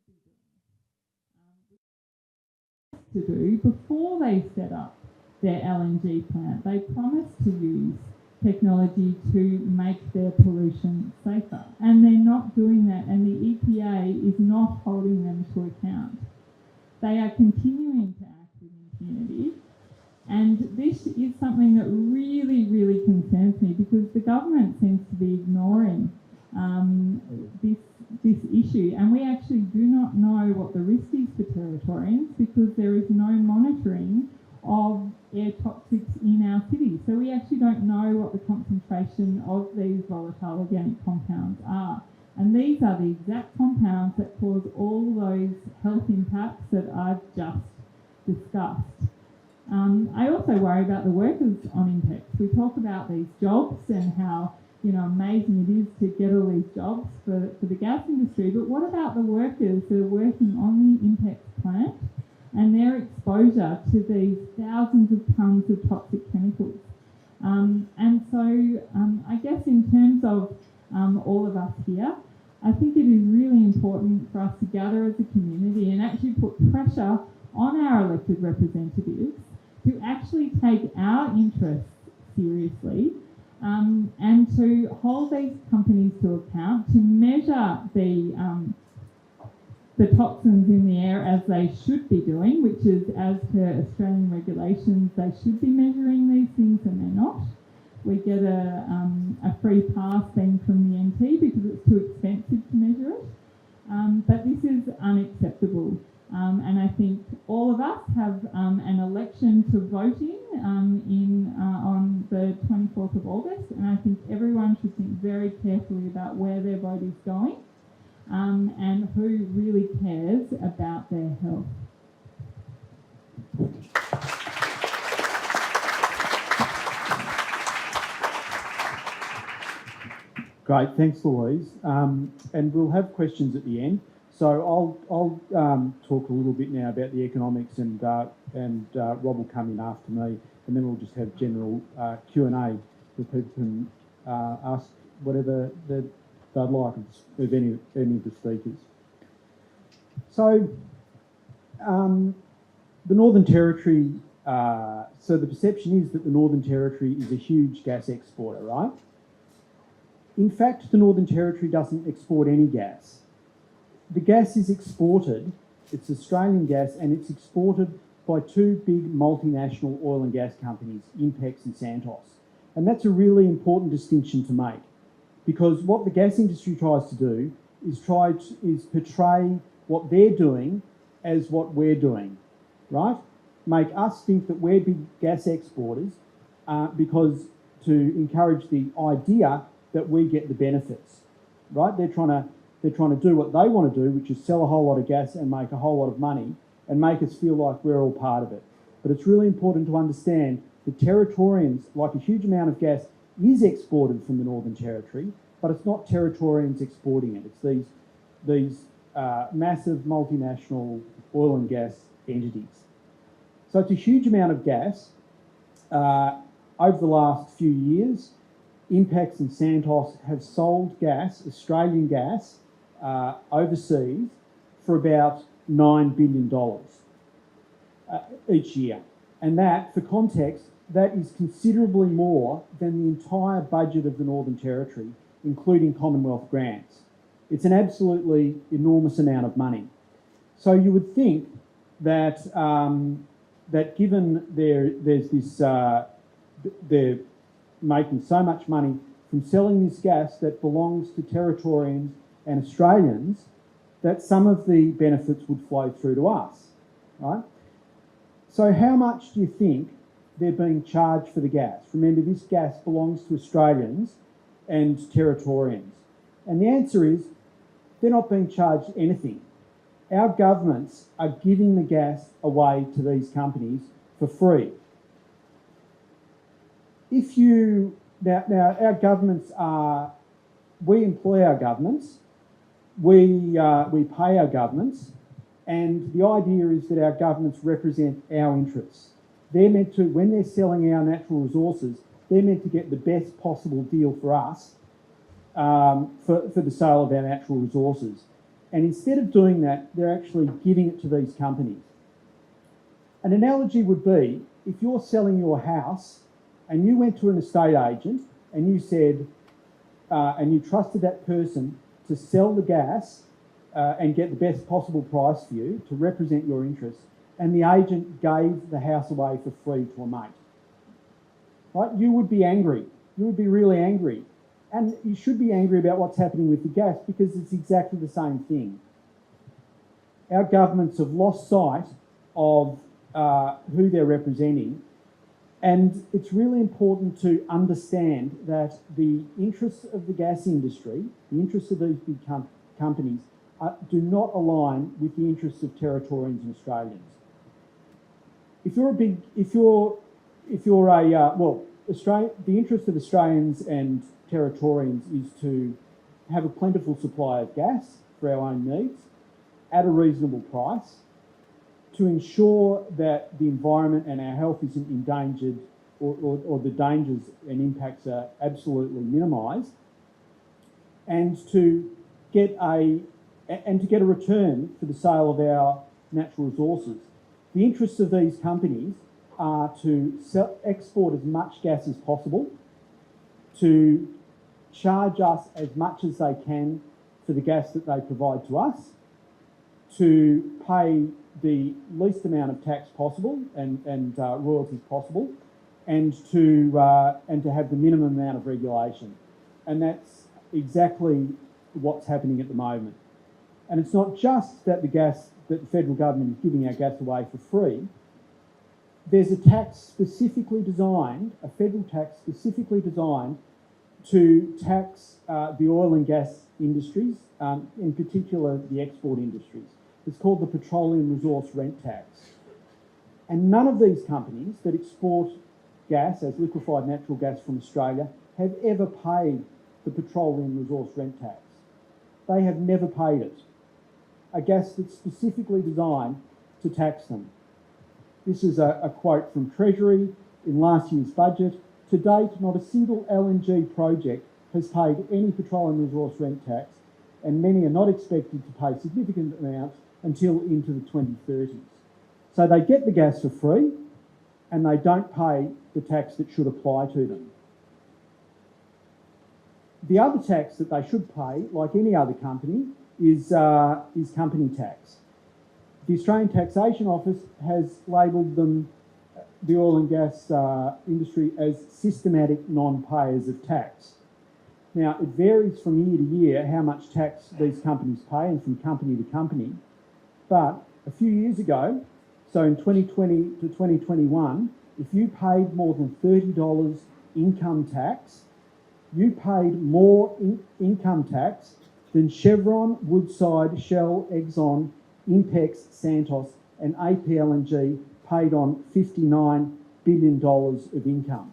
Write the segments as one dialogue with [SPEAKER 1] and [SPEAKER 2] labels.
[SPEAKER 1] be doing. To do before they set up their LNG plant, they promised to use technology to make their pollution safer, and they're not doing that, and the EPA is not holding them to account. They are continuing to act with impunity, and this is something that really, really concerns me, because the government seems to be ignoring this issue, and we actually do not know what the risk is for Territorians, because there is no monitoring of air toxics in our cities. So we actually don't know what the concentration of these volatile organic compounds are. And these are the exact compounds that cause all those health impacts that I've just discussed. I also worry about the workers on Inpex. We talk about these jobs and how amazing it is to get all these jobs for the gas industry, but what about the workers that are working on the Inpex plant and their exposure to these thousands of tonnes of toxic chemicals? And so I guess in terms of all of us here, I think it is really important for us to gather as a community and actually put pressure on our elected representatives to actually take our interests seriously, and to hold these companies to account, to measure the toxins in the air as they should be doing, which is, as per Australian regulations, they should be measuring these things and they're not. We get a free pass then from the NT because it's too expensive to measure it. But this is unacceptable. And I think all of us have an election to vote in on the 24th of August, and I think everyone should think very carefully about where their vote is going, and who really cares about their health.
[SPEAKER 2] Great, thanks, Louise. And we'll have questions at the end. So I'll talk a little bit now about the economics, and Rob will come in after me, and then we'll just have general Q&A where people can ask whatever they'd like of any of the speakers. So the Northern Territory, so the perception is that the Northern Territory is a huge gas exporter, right? In fact, the Northern Territory doesn't export any gas. The gas is exported, it's Australian gas, and it's exported by two big multinational oil and gas companies, Inpex and Santos. And that's a really important distinction to make, because what the gas industry tries to do is portray what they're doing as what we're doing, right? Make us think that we're big gas exporters because to encourage the idea that we get the benefits, right? They're trying to do what they want to do, which is sell a whole lot of gas and make a whole lot of money and make us feel like we're all part of it. But it's really important to understand that Territorians, like a huge amount of gas, is exported from the Northern Territory, but it's not Territorians exporting it. It's these massive multinational oil and gas entities. So it's a huge amount of gas. Over the last few years, Inpex and Santos have sold gas, Australian gas, overseas for about $9 billion each year. And that, for context, that is considerably more than the entire budget of the Northern Territory, including Commonwealth grants. It's an absolutely enormous amount of money. So you would think that that given there's this, they're making so much money from selling this gas that belongs to Territorians and Australians, that some of the benefits would flow through to us, right? So how much do you think they're being charged for the gas? Remember, this gas belongs to Australians and Territorians. And the answer is, they're not being charged anything. Our governments are giving the gas away to these companies for free. Now our governments are, we employ our governments, we pay our governments, and the idea is that our governments represent our interests. They're meant to, when they're selling our natural resources, they're meant to get the best possible deal for us for the sale of our natural resources. And instead of doing that, they're actually giving it to these companies. An analogy would be if you're selling your house and you went to an estate agent and you said, and you trusted that person to sell the gas and get the best possible price for you to represent your interests, and the agent gave the house away for free to a mate. Right? You would be angry. You would be really angry. And you should be angry about what's happening with the gas because it's exactly the same thing. Our governments have lost sight of who they're representing, and it's really important to understand that the interests of the gas industry, the interests of these big companies, do not align with the interests of Territorians and Australians. The interest of Australians and Territorians is to have a plentiful supply of gas for our own needs at a reasonable price, to ensure that the environment and our health isn't endangered or the dangers and impacts are absolutely minimised, and to get a return for the sale of our natural resources. The interests of these companies are to export as much gas as possible, to charge us as much as they can for the gas that they provide to us, to pay the least amount of tax possible and royalties possible, and to have the minimum amount of regulation. And that's exactly what's happening at the moment. And it's not just that the federal government is giving our gas away for free. There's a tax specifically designed, a federal tax specifically designed to tax the oil and gas industries, in particular the export industries. It's called the Petroleum Resource Rent Tax. And none of these companies that export gas as liquefied natural gas from Australia have ever paid the Petroleum Resource Rent Tax. They have never paid it. A gas that's specifically designed to tax them. This is a quote from Treasury in last year's budget. To date, not a single LNG project has paid any petroleum resource rent tax, and many are not expected to pay significant amounts until into the 2030s. So they get the gas for free, and they don't pay the tax that should apply to them. The other tax that they should pay, like any other company, is company tax. The Australian Taxation Office has labelled them, the oil and gas industry, as systematic non-payers of tax. Now, it varies from year to year how much tax these companies pay and from company to company. But a few years ago, so in 2020 to 2021, if you paid more than $30 income tax, you paid more income tax than Chevron, Woodside, Shell, Exxon, Inpex, Santos and APLNG paid on $59 billion of income.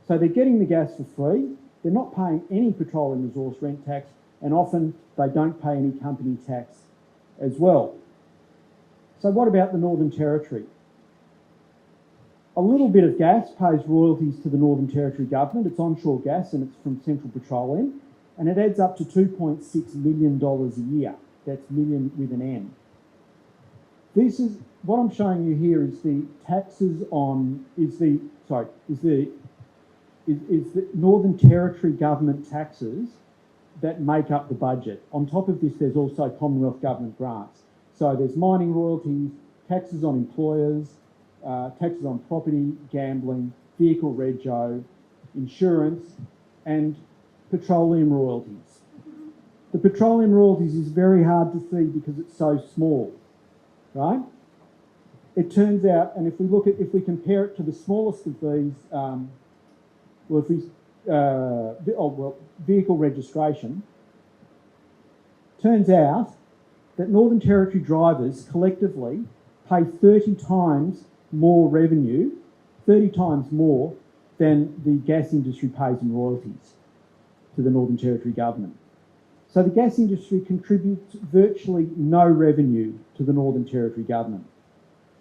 [SPEAKER 2] So they're getting the gas for free, they're not paying any petroleum resource rent tax, and often they don't pay any company tax as well. So what about the Northern Territory? A little bit of gas pays royalties to the Northern Territory government. It's onshore gas and it's from Central Petroleum, and it adds up to $2.6 million a year. That's million with an M. This is what I'm showing you here is the taxes on is the Northern Territory government taxes that make up the budget. On top of this, there's also Commonwealth government grants. So there's mining royalties, taxes on employers, taxes on property, gambling, vehicle rego, insurance, and petroleum royalties. The petroleum royalties is very hard to see because it's so small, right? It turns out, and if we compare it to the smallest of these, vehicle registration, turns out that Northern Territory drivers collectively pay 30 times more revenue, 30 times more than the gas industry pays in royalties to the Northern Territory government. So the gas industry contributes virtually no revenue to the Northern Territory government,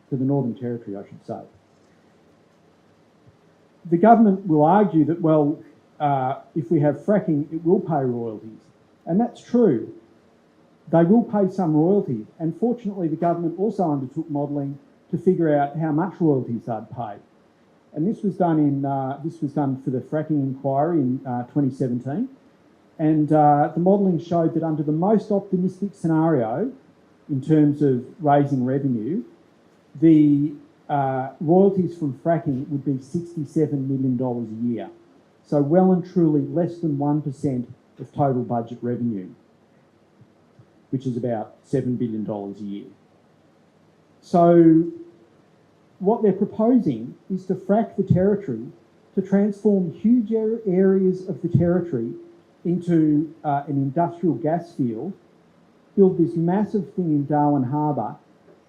[SPEAKER 2] to the Northern Territory, I should say. The government will argue that, if we have fracking, it will pay royalties. And that's true. they will pay some royalties. And fortunately, the government also undertook modelling to figure out how much royalties they'd pay. And this was done for the fracking inquiry in 2017. And the modelling showed that under the most optimistic scenario, in terms of raising revenue, the royalties from fracking would be $67 million a year. So well and truly less than 1% of total budget revenue, which is about $7 billion a year. So what they're proposing is to frack the territory to transform huge areas of the territory into an industrial gas field, build this massive thing in Darwin Harbour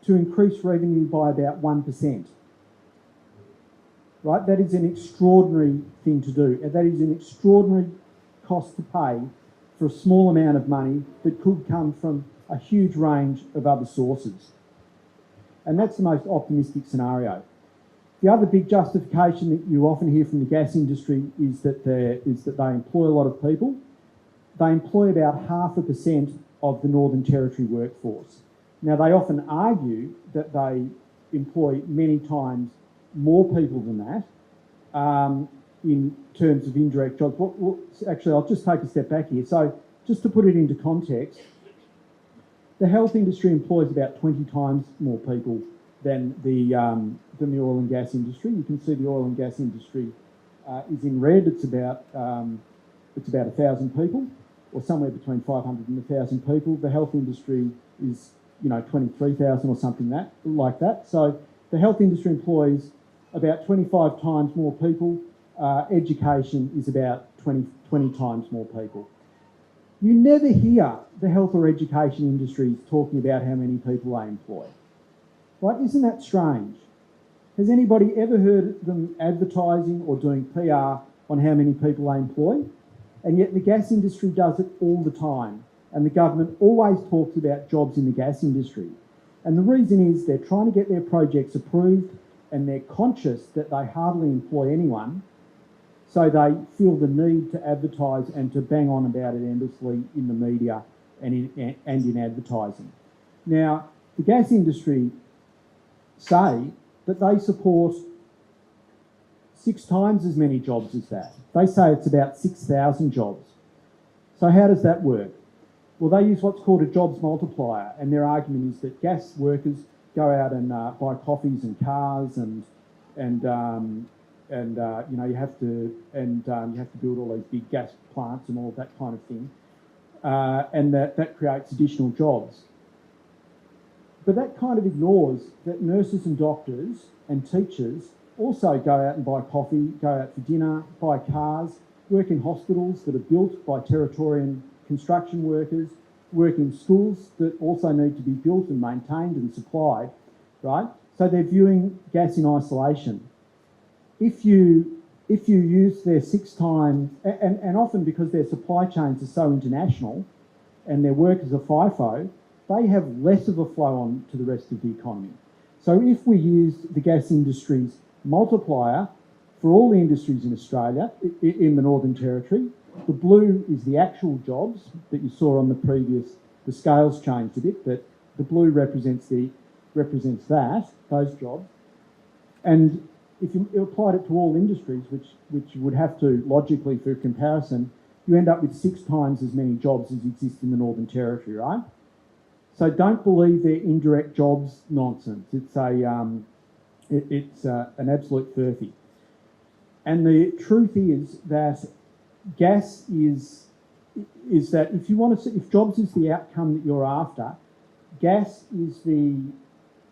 [SPEAKER 2] to increase revenue by about 1%. Right? That is an extraordinary thing to do. And that is an extraordinary cost to pay for a small amount of money that could come from a huge range of other sources. And that's the most optimistic scenario. The other big justification that you often hear from the gas industry is that they employ a lot of people. They employ about 0.5% of the Northern Territory workforce. Now, they often argue that they employ many times more people than that in terms of indirect jobs. Actually, I'll just take a step back here. So just to put it into context, the health industry employs about 20 times more people than the oil and gas industry. You can see the oil and gas industry is in red. It's about 1,000 people, or somewhere between 500 and 1,000 people. The health industry is 23,000 or something like that. So the health industry employs about 25 times more people. Education is about 20 times more people. You never hear the health or education industries talking about how many people they employ. Right? Isn't that strange? Has anybody ever heard them advertising or doing PR on how many people they employ? And yet the gas industry does it all the time. And the government always talks about jobs in the gas industry. And the reason is they're trying to get their projects approved and they're conscious that they hardly employ anyone. So they feel the need to advertise and to bang on about it endlessly in the media and in advertising. Now, the gas industry say that they support 6 times as many jobs as that. They say it's about 6,000 jobs. So how does that work? Well, they use what's called a jobs multiplier, and their argument is that gas workers go out and buy coffees and cars and you have to build all these big gas plants and all of that kind of thing, and that creates additional jobs. But that kind of ignores that nurses and doctors and teachers also go out and buy coffee, go out for dinner, buy cars, work in hospitals that are built by Territorian construction workers, work in schools that also need to be built and maintained and supplied, right? So they're viewing gas in isolation. If you use their 6 times, and often because their supply chains are so international and their workers are FIFO, they have less of a flow on to the rest of the economy. So if we use the gas industry's multiplier for all the industries in Australia, in the Northern Territory, the blue is the actual jobs that you saw on the previous, the scales changed a bit, but the blue represents those jobs. And if you applied it to all industries, which you would have to logically for comparison, you end up with 6 times as many jobs as exist in the Northern Territory, right? So don't believe their indirect jobs nonsense. It's an absolute furphy. And the truth is that gas is that if jobs is the outcome that you're after, gas is the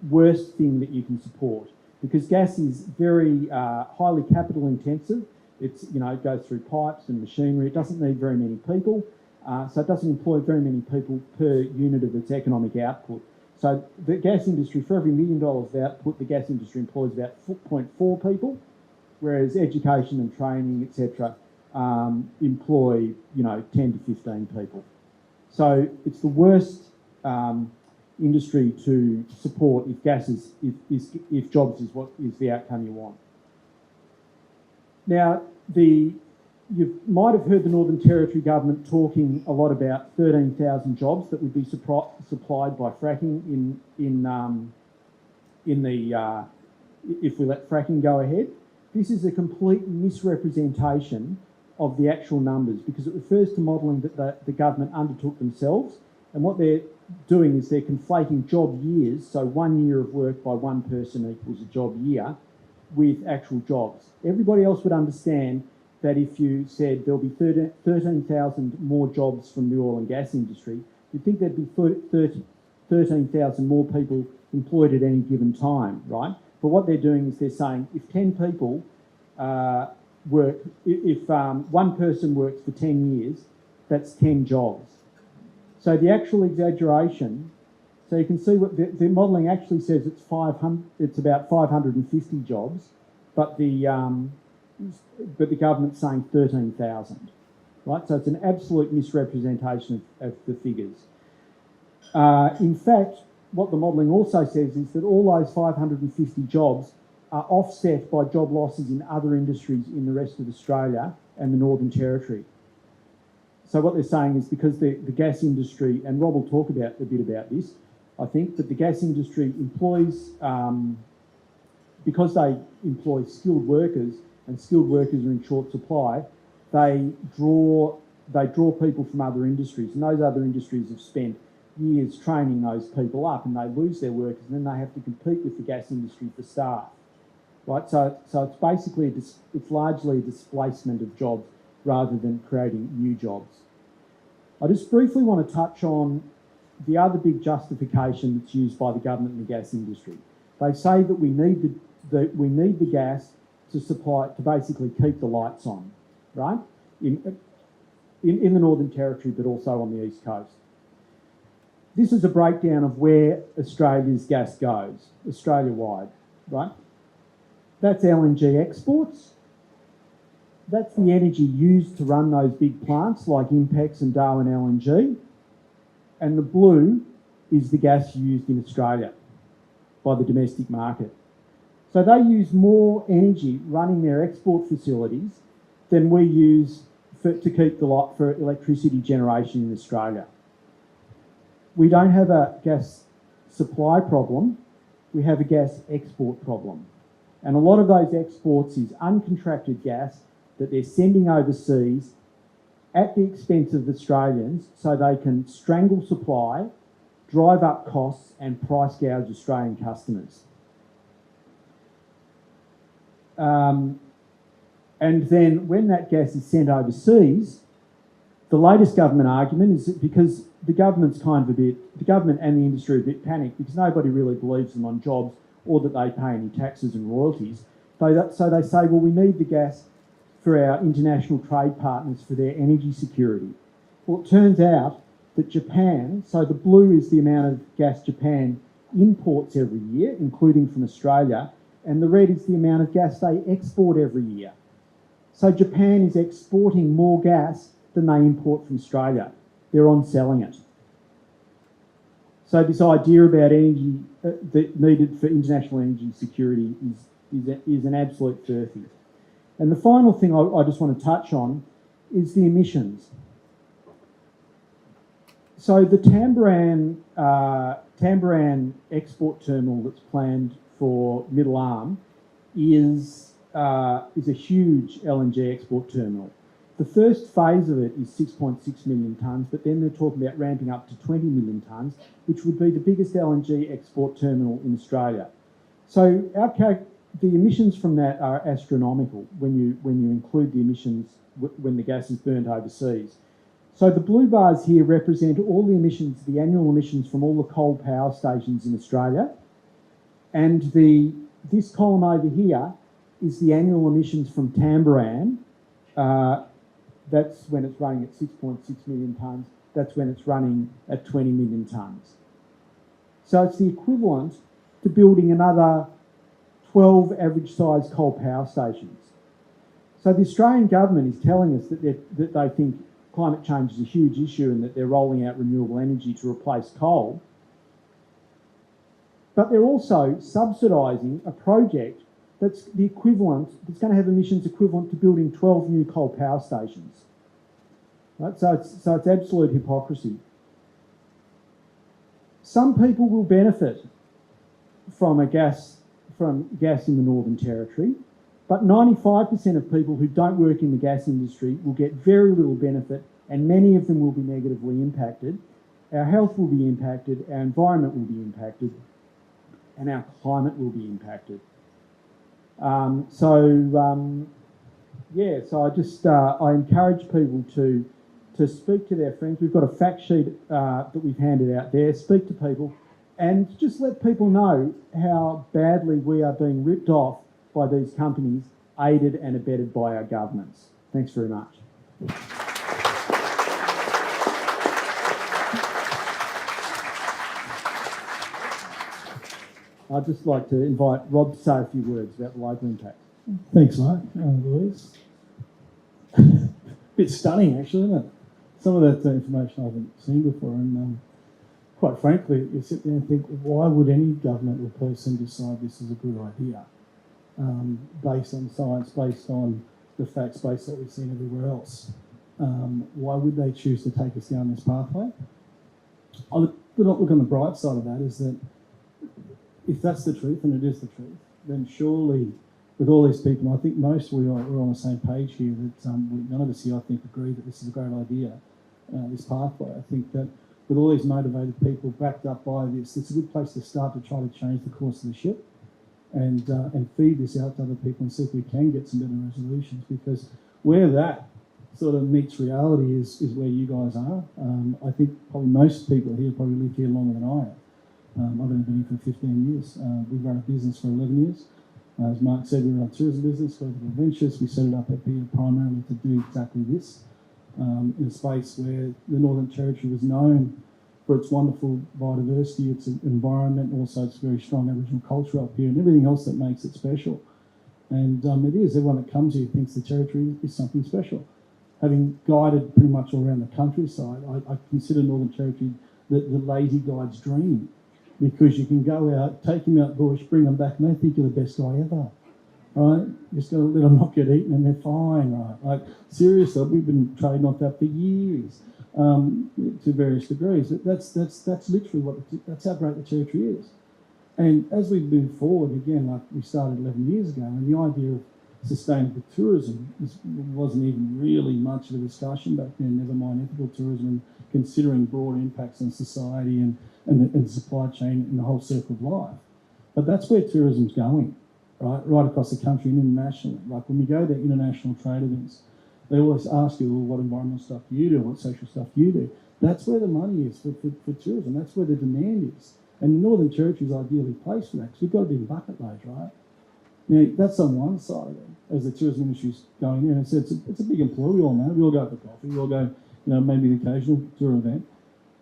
[SPEAKER 2] worst thing that you can support, because gas is very highly capital intensive. It goes through pipes and machinery. It doesn't need very many people, so it doesn't employ very many people per unit of its economic output. So the gas industry, for every $1 million of output, the gas industry employs about 0.4 people, whereas education and training, etc., employ 10 to 15 people. So it's the worst industry to support if jobs is what is the outcome you want. Now, the You might have heard the Northern Territory government talking a lot about 13,000 jobs that would be supplied by fracking if we let fracking go ahead. This is a complete misrepresentation of the actual numbers because it refers to modelling that the government undertook themselves, and what they're doing is they're conflating job years, so 1 year of work by one person equals a job year, with actual jobs. Everybody else would understand that if you said there'll be 13,000 more jobs from the oil and gas industry, you'd think there'd be 13,000 more people employed at any given time, right? But what they're doing is they're saying if 10 people work, if one person works for 10 years, that's 10 jobs. So the actual exaggeration, so you can see what the modelling actually says it's about 550 jobs, but the government's saying 13,000, right? So it's an absolute misrepresentation of the figures. In fact, what the modelling also says is that all those 550 jobs are offset by job losses in other industries in the rest of Australia and the Northern Territory. So what they're saying is because the gas industry, and Rob will talk a bit about this, I think, that the gas industry employs, because they employ skilled workers, and skilled workers are in short supply, they draw people from other industries, and those other industries have spent years training those people up, and they lose their workers, and then they have to compete with the gas industry for staff, right? So it's basically it's largely a displacement of jobs rather than creating new jobs. I just briefly want to touch on the other big justification that's used by the government and the gas industry. They say that we need the gas to supply, to basically keep the lights on, right? In the Northern Territory, but also on the East Coast. This is a breakdown of where Australia's gas goes, Australia-wide, right? That's LNG exports. That's the energy used to run those big plants like Inpex and Darwin LNG. And the blue is the gas used in Australia by the domestic market. So they use more energy running their export facilities than we use to keep the light for electricity generation in Australia. We don't have a gas supply problem, we have a gas export problem. And a lot of those exports is uncontracted gas that they're sending overseas at the expense of Australians so they can strangle supply, drive up costs and price gouge Australian customers. And then when that gas is sent overseas, the latest government argument is that because the government and the industry are a bit panicked because nobody really believes them on jobs or that they pay any taxes and royalties. So they say, well, we need the gas for our international trade partners for their energy security. Well, it turns out that Japan, so the blue is the amount of gas Japan imports every year, including from Australia, and the red is the amount of gas they export every year. So Japan is exporting more gas than they import from Australia. They're on-selling it. So this idea about energy that needed for international energy security is an absolute furphy. And the final thing I just want to touch on is the emissions. So the Tamboran export terminal that's planned for Middle Arm is a huge LNG export terminal. The first phase of it is 6.6 million tonnes, but then they're talking about ramping up to 20 million tonnes, which would be the biggest LNG export terminal in Australia. So the emissions from that are astronomical when you include the emissions when the gas is burnt overseas. So the blue bars here represent all the emissions, the annual emissions from all the coal power stations in Australia, and this column over here is the annual emissions from Tamboran. That's when it's running at 6.6 million tonnes. That's when it's running at 20 million tonnes. So it's the equivalent to building another 12 average-sized coal power stations. So the Australian government is telling us that they think climate change is a huge issue and that they're rolling out renewable energy to replace coal. But they're also subsidising a project that's the equivalent, it's going to have emissions equivalent to building 12 new coal power stations. Right? So it's absolute hypocrisy. Some people will benefit from gas in the Northern Territory, but 95% of people who don't work in the gas industry will get very little benefit, and many of them will be negatively impacted. Our health will be impacted, our environment will be impacted, and our climate will be impacted. So I encourage people to speak to their friends. We've got a fact sheet that we've handed out there. Speak to people and just let people know how badly we are being ripped off by these companies, aided and abetted by our governments. Thanks very much. I'd just like to invite Rob to say a few words about the local impact.
[SPEAKER 3] Thanks, mate. Louise. Bit stunning, actually, isn't it? Some of that information I haven't seen before, and quite frankly, you sit there and think, why would any government or person decide this is a good idea? Based on science, based on the facts, based on what we've seen everywhere else. Why would they choose to take us down this pathway? Look on the bright side of that is that if that's the truth, and it is the truth, then surely with all these people, I think most we're on the same page here, that none of us here, I think, agree that this is a great idea, this pathway. I think that with all these motivated people backed up by this, it's a good place to start to try to change the course of the ship and feed this out to other people and see if we can get some better resolutions, because where that sort of meets reality is where you guys are. I think probably most people here probably live here longer than I have. I've only been here for 15 years. We've run a business for 11 years. As Mark said, we run a tourism business, Global Ventures. We set it up up here primarily to do exactly this, in a space where the Northern Territory was known for its wonderful biodiversity, its environment, also its very strong Aboriginal culture up here, and everything else that makes it special. And it is, everyone that comes here thinks the Territory is something special. Having guided pretty much all around the countryside, I consider Northern Territory the lazy guide's dream, because you can go out, take them out bush, bring them back, and they think you're the best guy ever, right? You just got to let them not get eaten and they're fine, right? Like, seriously, we've been trading off that for years, to various degrees. That's literally that's how great the Territory is. And as we move forward, again, like we started 11 years ago, and the idea of sustainable tourism wasn't even really much of a discussion back then, never mind ethical tourism, and considering broad impacts on society and the supply chain and the whole circle of life. But that's where tourism's going, right across the country and internationally. Like when we go to international trade events, they always ask you, well, what environmental stuff do you do? What social stuff do you do? That's where the money is for tourism. That's where the demand is. And the Northern Territory is ideally placed for that, because we've got to be in bucket loads, right? Now, that's on one side of it, as the tourism industry's going there. And it's a big employer, we all know. We all go for coffee, we all go, maybe the occasional tour event.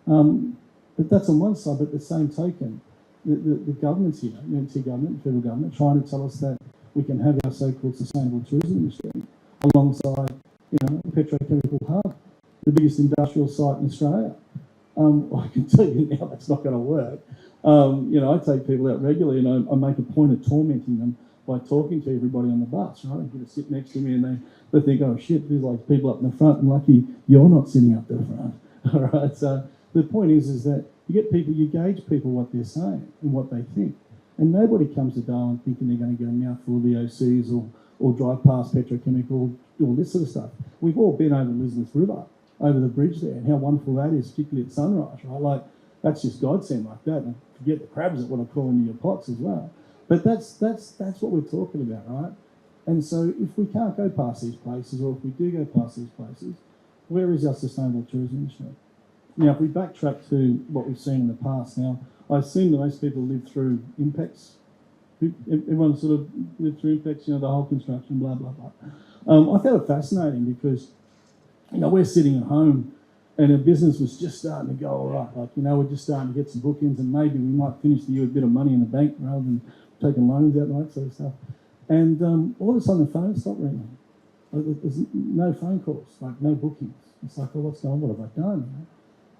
[SPEAKER 3] But that's on one side, but at the same token, the government's here, the NT government, the federal government, trying to tell us that we can have our so-called sustainable tourism industry alongside, a petrochemical hub, the biggest industrial site in Australia. I can tell you now that's not going to work. I take people out regularly and I make a point of tormenting them by talking to everybody on the bus, right? They get to sit next to me and they think, oh shit, there's like people up in the front. I'm lucky you're not sitting up the front. All right. So the point is that you get people, you gauge people what they're saying and what they think. And nobody comes to Darwin thinking they're going to get a mouthful of VOCs or drive past petrochemical, all this sort of stuff. We've all been over Elizabeth River, over the bridge there, and how wonderful that is, particularly at sunrise, right? Like, that's just godsend like that. And forget the crabs that want to crawl into your pots as well. But that's what we're talking about, right? And so if we can't go past these places, or if we do go past these places, where is our sustainable tourism industry? Now, if we backtrack to what we've seen in the past, now, I assume that most people live through Inpex. Everyone sort of lived through Inpex, the whole construction, blah, blah, blah. I found it fascinating because, we're sitting at home and our business was just starting to go all right. Like, we're just starting to get some bookings and maybe we might finish the year with a bit of money in the bank rather than taking loans out and that sort of stuff. And all of a sudden the phone stopped ringing. There's no phone calls, like no bookings. It's like, well, what's going on? What have I done?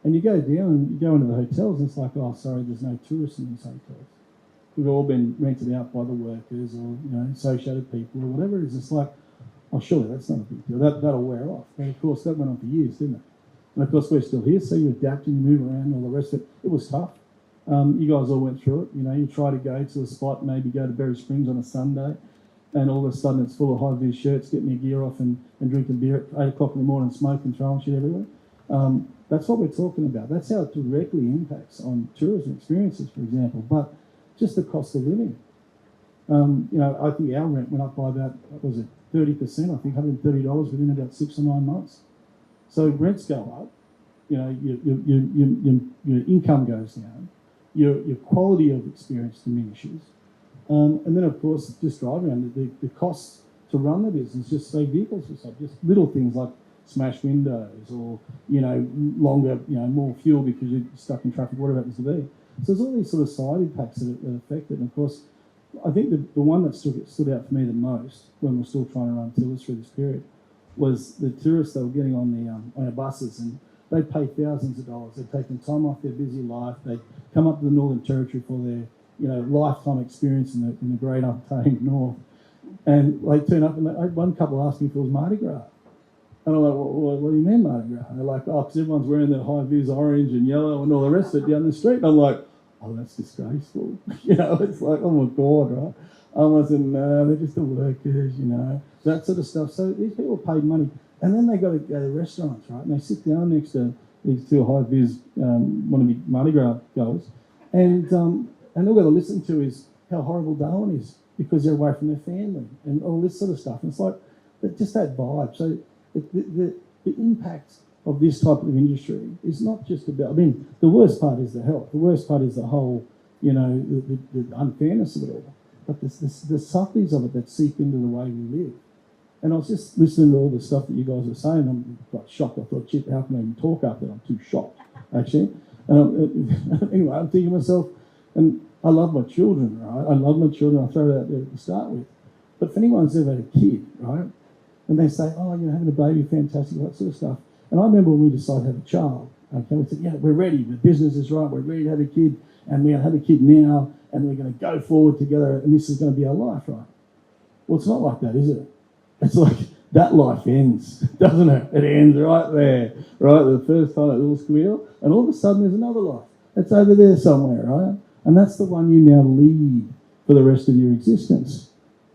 [SPEAKER 3] And you go down and you go into the hotels and it's like, oh, sorry, there's no tourists in these hotels. we've all been rented out by the workers or, you know, associated people or whatever it is. It's like, oh, surely that's not a big deal. That'll wear off. And of course, that went on for years, didn't it? And of course, we're still here, so you adapt and you move around and all the rest of it. It was tough. You guys all went through it. You know, you try to go to a spot, maybe go to Berry Springs on a Sunday, and all of a sudden it's full of high-vis shirts, getting your gear off and drinking beer at 8 o'clock in the morning, smoking, throwing shit everywhere. That's what we're talking about. That's how it directly impacts on tourism experiences, for example, but just the cost of living. You know, I think our rent went up by about, what was it, 30%, I think $130 within about 6 or 9 months. So rents go up, you know, your income goes down, your quality of experience diminishes. And then, of course, just driving around, the costs to run the business, just say vehicles or stuff, just little things like smashed windows or, you know, longer, you know, more fuel because you're stuck in traffic, whatever it happens to be. So there's all these sort of side impacts that affect it. And, of course, I think the one that stood out for me the most when we're still trying to run tours through this period was the tourists they were getting on our buses, and they pay thousands of dollars. They've taken time off their busy life. They come up to the Northern Territory for their, you know, lifetime experience in the great untamed north. And they turn up, and one couple asked me if it was Mardi Gras. And I'm like, what do you mean Mardi Gras? And they're like, oh, because everyone's wearing their high-vis orange and yellow and all the rest of it down the street. And I'm like, oh, that's disgraceful. You know, it's like, oh, my God, right? I wasn't, no, they're just the workers, you know, that sort of stuff. So these people are paid money. And then they got to go to restaurants, right? And they sit down next to these two high-vis wannabe Mardi Gras goers. And all they've got to listen to is how horrible Darwin is because they're away from their family and all this sort of stuff. And it's like, just that vibe. So the impact of this type of industry is not just about, I mean, the worst part is the health. The worst part is the whole, you know, the unfairness of it all. But the subtleties of it that seep into the way we live. And I was just listening to all the stuff that you guys were saying. I'm quite shocked. I thought, shit, how can I even talk after that? I'm too shocked, actually. Anyway, I'm thinking to myself, and I love my children, right? I love my children. I throw it out there to start with. But if anyone's ever had a kid, right, and they say, oh, you're having a baby, fantastic, that sort of stuff. And I remember when we decided to have a child, okay, we said, yeah, we're ready. The business is right. We're ready to have a kid. And we're going to have a kid now. And we're going to go forward together. And this is going to be our life, right? Well, it's not like that, is it? It's like that life ends, doesn't it? It ends right there, right? The first time that little squeal. And all of a sudden there's another life. It's over there somewhere, right? And that's the one you now lead for the rest of your existence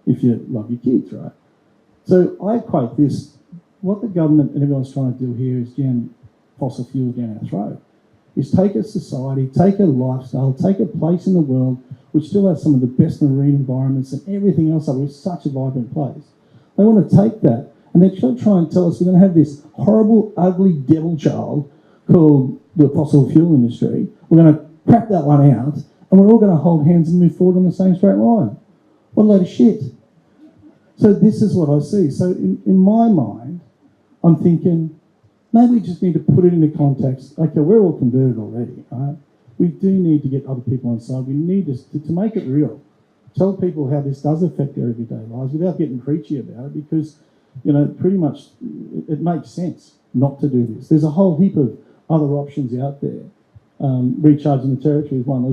[SPEAKER 3] if you love your kids, right? So I equate this, what the government and everyone's trying to do here is jam fossil fuels down our throat, is take a society, take a lifestyle, take a place in the world which still has some of the best marine environments and everything else. It's such a vibrant place. They want to take that and they're trying to try and tell us we're going to have this horrible, ugly devil child called the fossil fuel industry. We're going to crap that one out and we're all going to hold hands and move forward on the same straight line. What a load of shit. So this is what I see. So in my mind, I'm thinking, maybe we just need to put it into context. Okay, we're all converted already, right? We do need to get other people on side. We need to make it real. Tell people how this does affect their everyday lives without getting preachy about it because, you know, pretty much it makes sense not to do this. There's a whole heap of other options out there. Recharging the territory is one.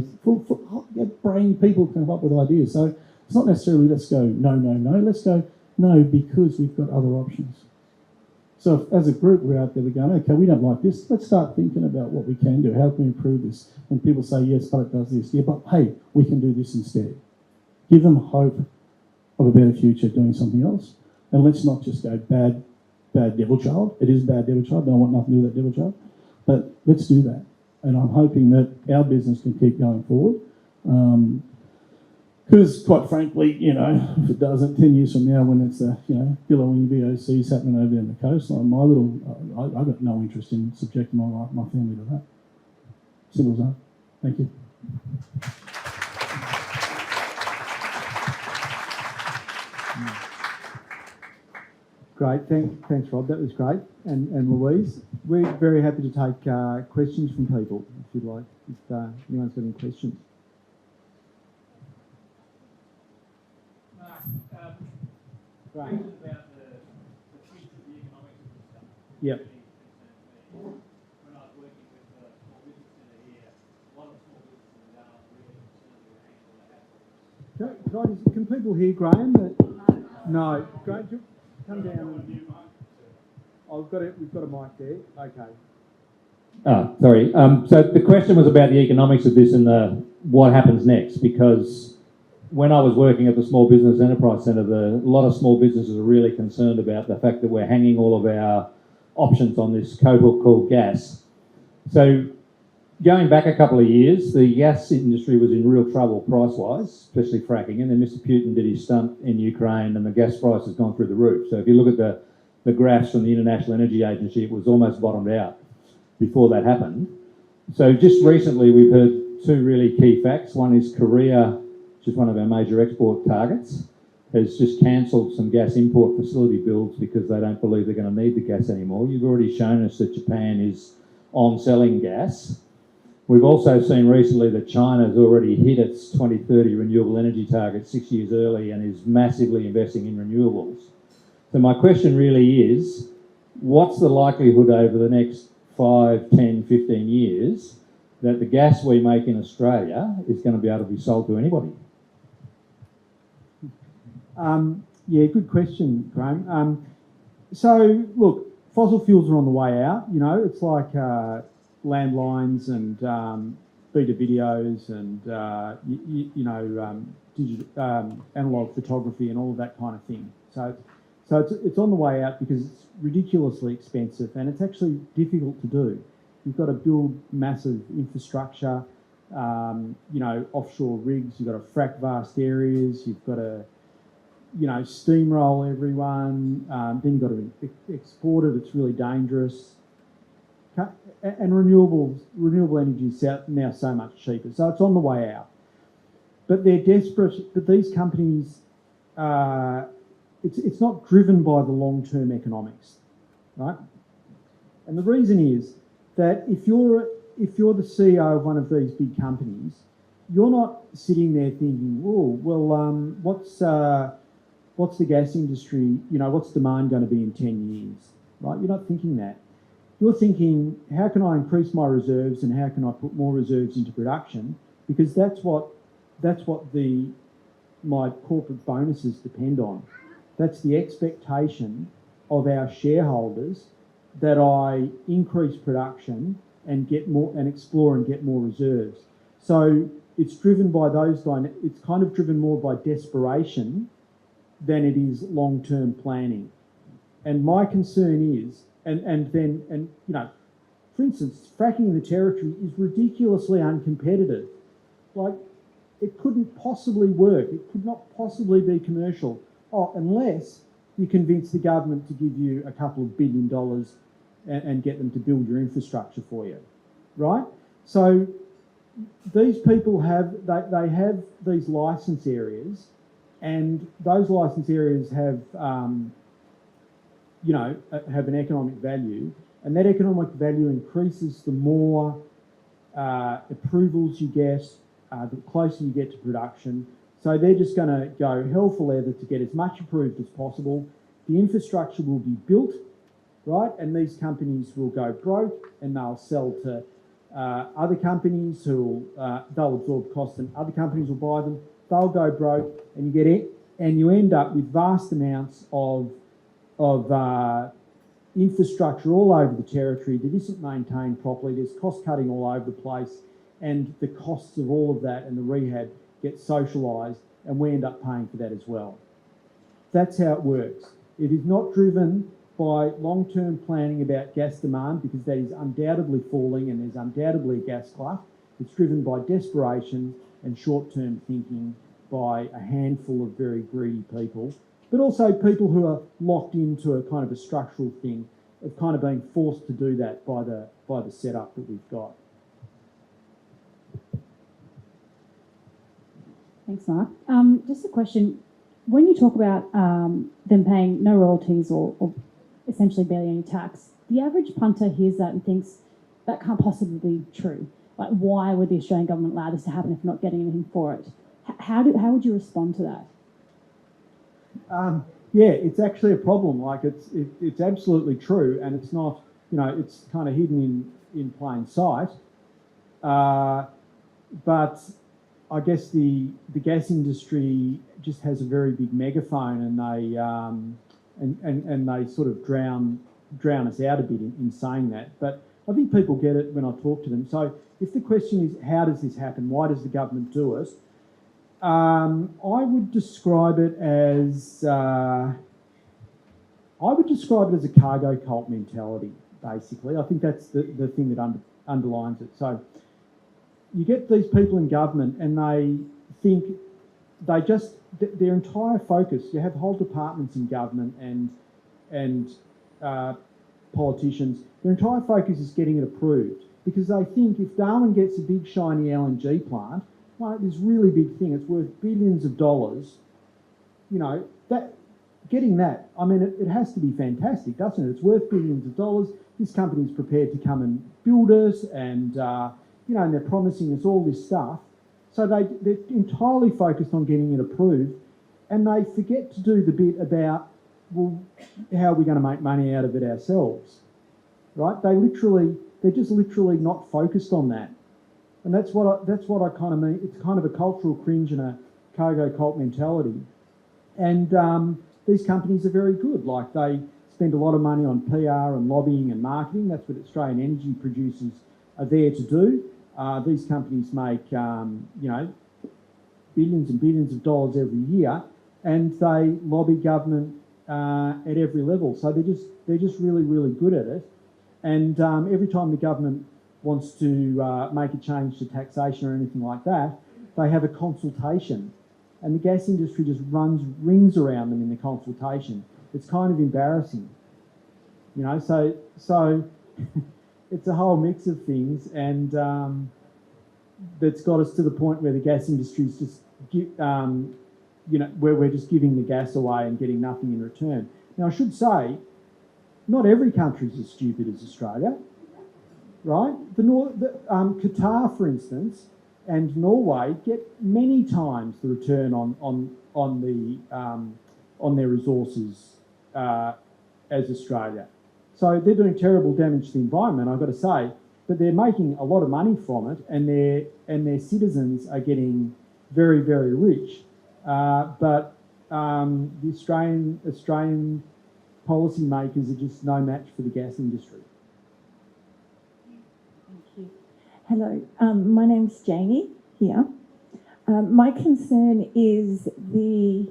[SPEAKER 3] Brain people come up with ideas. So it's not necessarily let's go no, no, no. Let's go no because we've got other options. So if, as a group, we're out there, we're going, okay, we don't like this. Let's start thinking about what we can do. How can we improve this? When people say, yes, but it does this. Yeah, but hey, we can do this instead. Give them hope of a better future doing something else. And let's not just go bad devil child. It is bad devil child. I don't want nothing to do with that devil child. But let's do that. And I'm hoping that our business can keep going forward. Because, quite frankly, you know, if it doesn't, 10 years from now when it's, you know, billowing VOCs happening over there on the coastline, I've got no interest in subjecting my family to that. Simple as that. Thank you.
[SPEAKER 2] Great, thanks Rob, that was great. And Louise, we're very happy to take questions from people, if you'd like, if anyone's got any questions. Right.
[SPEAKER 4] About the future of the economics of this stuff.
[SPEAKER 2] Yep.
[SPEAKER 4] When I was working with the small business centre here, a lot of small businesses are really concerned with the angle that have
[SPEAKER 2] Can people hear Graham? No. Graham, come down. Oh, we've got a mic there. Okay.
[SPEAKER 5] Sorry. So the question was about the economics of this and what happens next, because when I was working at the Small Business Enterprise Centre, a lot of small businesses are really concerned about the fact that we're hanging all of our options on this coat hook called gas. So going back a couple of years, the gas industry was in real trouble price-wise, especially fracking, and then Mr Putin did his stunt in Ukraine and the gas price has gone through the roof. So if you look at the graphs from the International Energy Agency, it was almost bottomed out before that happened. So just recently we've heard two really key facts. One is Korea, which is one of our major export targets, has just cancelled some gas import facility builds because they don't believe they're going to need the gas anymore. You've already shown us that Japan is on selling gas. We've also seen recently that China's already hit its 2030 renewable energy target 6 years early and is massively investing in renewables. So my question really is, what's the likelihood over the next 5, 10, 15 years that the gas we make in Australia is going to be able to be sold to anybody?
[SPEAKER 2] Yeah, good question, Graham. So, look, fossil fuels are on the way out. You know, it's like landlines and beta videos and, digital, analog photography and all of that kind of thing. So it's on the way out because it's ridiculously expensive and it's actually difficult to do. You've got to build massive infrastructure, offshore rigs, you've got to frack vast areas, you've got to, steamroll everyone, then you've got to export it, it's really dangerous. And renewable energy is now so much cheaper, so it's on the way out. But they're desperate, but these companies, it's not driven by the long-term economics, right? And the reason is that if you're the CEO of one of these big companies, you're not sitting there thinking, what's the gas industry, what's demand going to be in 10 years, right? You're not thinking that. You're thinking, how can I increase my reserves and how can I put more reserves into production? Because that's what my corporate bonuses depend on. That's the expectation of our shareholders that I increase production and get more and explore and get more reserves. So it's driven by it's kind of driven more by desperation than it is long-term planning. And my concern is, for instance, fracking in the territory is ridiculously uncompetitive. Like, it couldn't possibly work. It could not possibly be commercial. Unless you convince the government to give you a couple of $1 billion and get them to build your infrastructure for you, right? So these people have these license areas, and those license areas have an economic value, and that economic value increases the more approvals you get, the closer you get to production. So they're just going to go hell for leather to get as much approved as possible. The infrastructure will be built, right? And these companies will go broke and they'll sell to other companies who they'll absorb costs and other companies will buy them. They'll go broke and you end up with vast amounts of infrastructure all over the territory that isn't maintained properly. There's cost cutting all over the place, and the costs of all of that and the rehab get socialised, and we end up paying for that as well. That's how it works. It is not driven by long-term planning about gas demand, because that is undoubtedly falling and there's undoubtedly a gas glut. It's driven by desperation and short-term thinking by a handful of very greedy people, but also people who are locked into a kind of a structural thing of kind of being forced to do that by the setup that we've got.
[SPEAKER 6] Thanks, Mark. Just a question. When you talk about them paying no royalties or essentially barely any tax, the average punter hears that and thinks that can't possibly be true. Like, why would the Australian government allow this to happen if we're not getting anything for it? How would you respond to that?
[SPEAKER 2] Yeah, it's actually a problem. Like, it's absolutely true, and it's not, it's kind of hidden in plain sight. But I guess the gas industry just has a very big megaphone, and they sort of drown us out a bit in saying that. But I think people get it when I talk to them. So if the question is, how does this happen? Why does the government do it? I would describe it as a cargo cult mentality, basically. I think that's the thing that underlines it. So you get these people in government and they think their entire focus, you have whole departments in government and politicians, their entire focus is getting it approved, because they think if Darwin gets a big shiny LNG plant, like this really big thing, it's worth billions of dollars, getting that, I mean, it has to be fantastic, doesn't it? It's worth billions of dollars. This company's prepared to come and build us, and and they're promising us all this stuff. So they're entirely focused on getting it approved, and they forget to do the bit about, well, how are we going to make money out of it ourselves, right? They're just literally not focused on that. And that's what I kind of mean. It's kind of a cultural cringe and a cargo cult mentality. And these companies are very good. Like, they spend a lot of money on PR and lobbying and marketing. That's what Australian energy producers are there to do. These companies make, billions and billions of dollars every year, and they lobby government at every level. So they're just really, really good at it. And every time the government wants to make a change to taxation or anything like that, they have a consultation, and the gas industry just rings around them in the consultation. It's kind of embarrassing, so it's a whole mix of things, and that's got us to the point where the gas industry is just, where we're just giving the gas away and getting nothing in return. Now, I should say, not every country is as stupid as Australia, right? Qatar, for instance, and Norway get many times the return on their resources as Australia. So they're doing terrible damage to the environment, I've got to say, but they're making a lot of money from it, and their citizens are getting very, very rich. But the Australian policy makers are just no match for the gas industry.
[SPEAKER 7] Thank you. Hello, my name's Janie here. My concern is the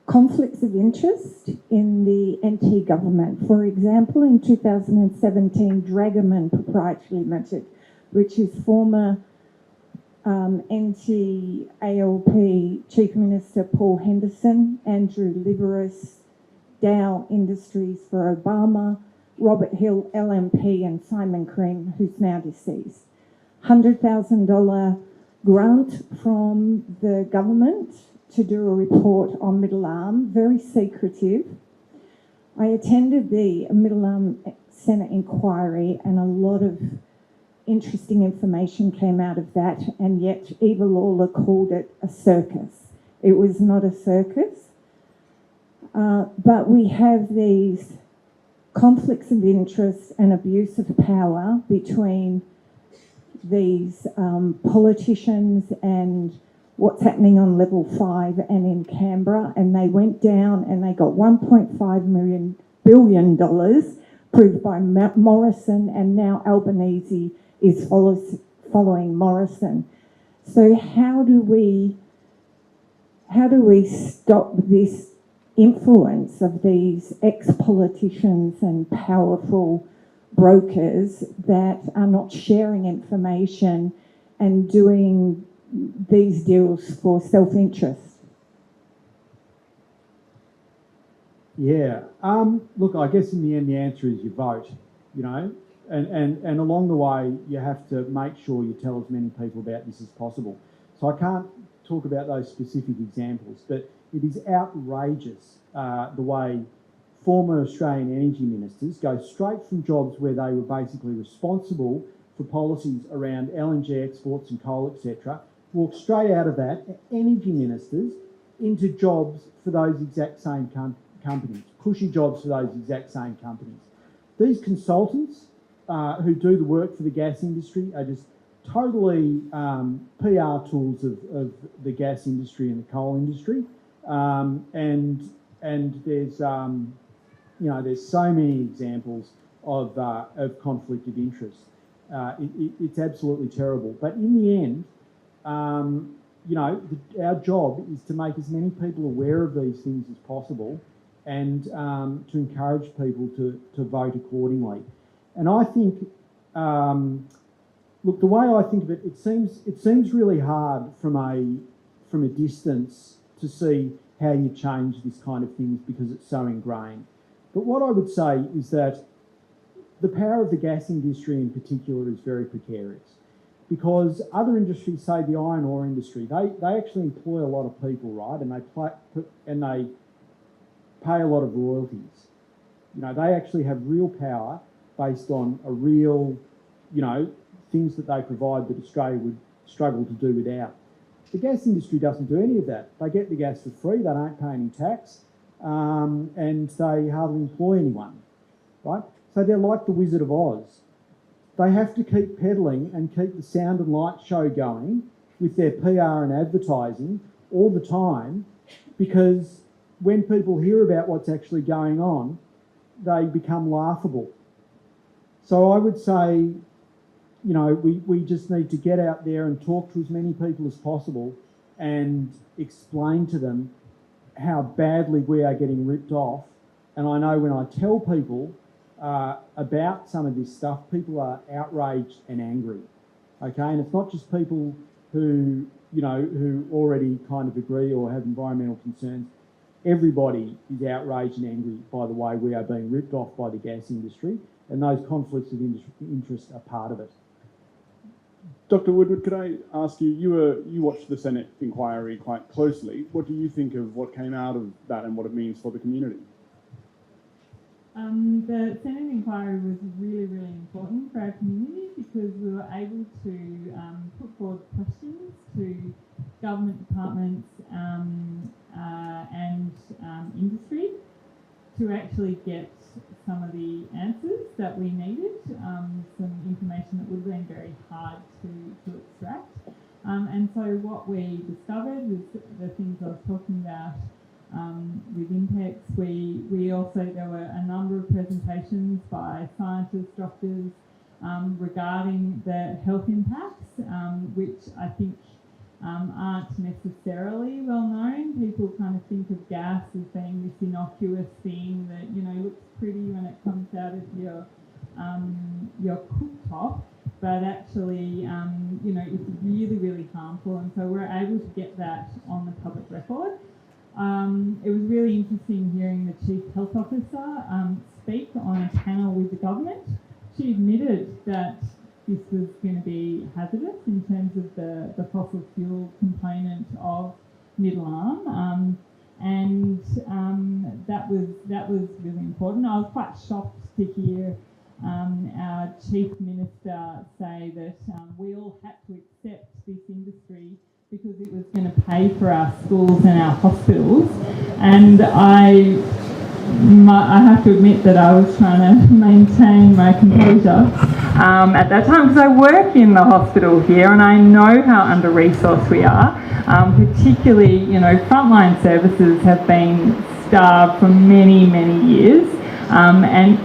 [SPEAKER 7] conflicts of interest in the NT government. For example, in 2017, Dragoman Proprietary Limited, which is former NT ALP Chief Minister Paul Henderson, Andrew Liveris, Dow Industries for Obama, Robert Hill LMP, and Simon Cream, who's now deceased. $100,000 grant from the government to do a report on Middle Arm, very secretive. I attended the Middle Arm Senate inquiry, and a lot of interesting information came out of that, and yet Eva Lawler called it a circus. It was not a circus, but we have these conflicts of interest and abuse of power between these politicians and what's happening on level 5 and in Canberra, and they went down and they got $1.5 billion approved by Morrison, and now Albanese is following Morrison. So how do we stop this influence of these ex-politicians and powerful brokers that are not sharing information and doing these deals for self-interest?
[SPEAKER 2] Yeah. Look, I guess in the end the answer is you vote, and along the way you have to make sure you tell as many people about this as possible. So I can't talk about those specific examples, but it is outrageous the way former Australian energy ministers go straight from jobs where they were basically responsible for policies around LNG exports and coal, etc., walk straight out of that, energy ministers, into jobs for those exact same companies, cushy jobs for those exact same companies. These consultants who do the work for the gas industry are just totally PR tools of the gas industry and the coal industry, and there's there's so many examples of conflict of interest. It's absolutely terrible. But in the end, our job is to make as many people aware of these things as possible, and to encourage people to vote accordingly. And I think, look, the way I think of it, it seems really hard from a distance to see how you change this kind of things because it's so ingrained. But what I would say is that the power of the gas industry in particular is very precarious, because other industries, say the iron ore industry, they actually employ a lot of people, right? And they pay a lot of royalties. They actually have real power based on a real, things that they provide that Australia would struggle to do without. The gas industry doesn't do any of that. They get the gas for free, they don't pay any tax, and they hardly employ anyone, right? So they're like the Wizard of Oz. They have to keep peddling and keep the sound and light show going with their PR and advertising all the time, because when people hear about what's actually going on, they become laughable. So I would say, we just need to get out there and talk to as many people as possible and explain to them how badly we are getting ripped off. And I know when I tell people about some of this stuff, people are outraged and angry. Okay, and it's not just people who already kind of agree or have environmental concerns. Everybody is outraged and angry by the way we are being ripped off by the gas industry, and those conflicts of interest are part of it.
[SPEAKER 8] Dr. Woodward, could I ask you, you watched the Senate inquiry quite closely. What do you think of what came out of that and what it means for the community?
[SPEAKER 1] The Senate inquiry was really, really important for our community because we were able to put forward questions to government departments and industry to actually get some of the answers that we needed, some information that would have been very hard to extract. And so what we discovered was the things I was talking about with Inpex. We also, there were a number of presentations by scientists, doctors, regarding the health impacts, which I think aren't necessarily well known. People kind of think of gas as being this innocuous thing that, looks pretty when it comes out of your cooktop, but actually, it's really, really harmful. And so we're able to get that on the public record. It was really interesting hearing the Chief Health Officer speak on a panel with the government. She admitted that this was going to be hazardous in terms of the fossil fuel component of middle arm, and that was really important. I was quite shocked to hear our Chief Minister say that we all had to accept this industry because it was going to pay for our schools and our hospitals, and I have to admit that I was trying to maintain my composure at that time, because I work in the hospital here and I know how under-resourced we are. Particularly, frontline services have been starved for many, many years, and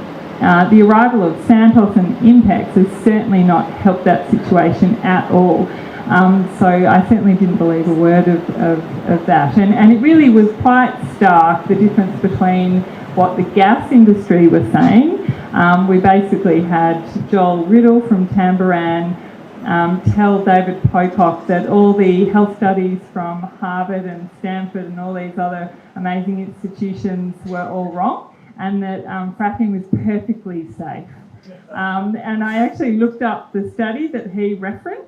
[SPEAKER 1] the arrival of Santos and Inpex has certainly not helped that situation at all. So I certainly didn't believe a word of that. And it really was quite stark, the difference between what the gas industry was saying. We basically had Joel Riddle from Tamboran tell David Pocock that all the health studies from Harvard and Stanford and all these other amazing institutions were all wrong, and that fracking was perfectly safe. And I actually looked up the study that he referenced,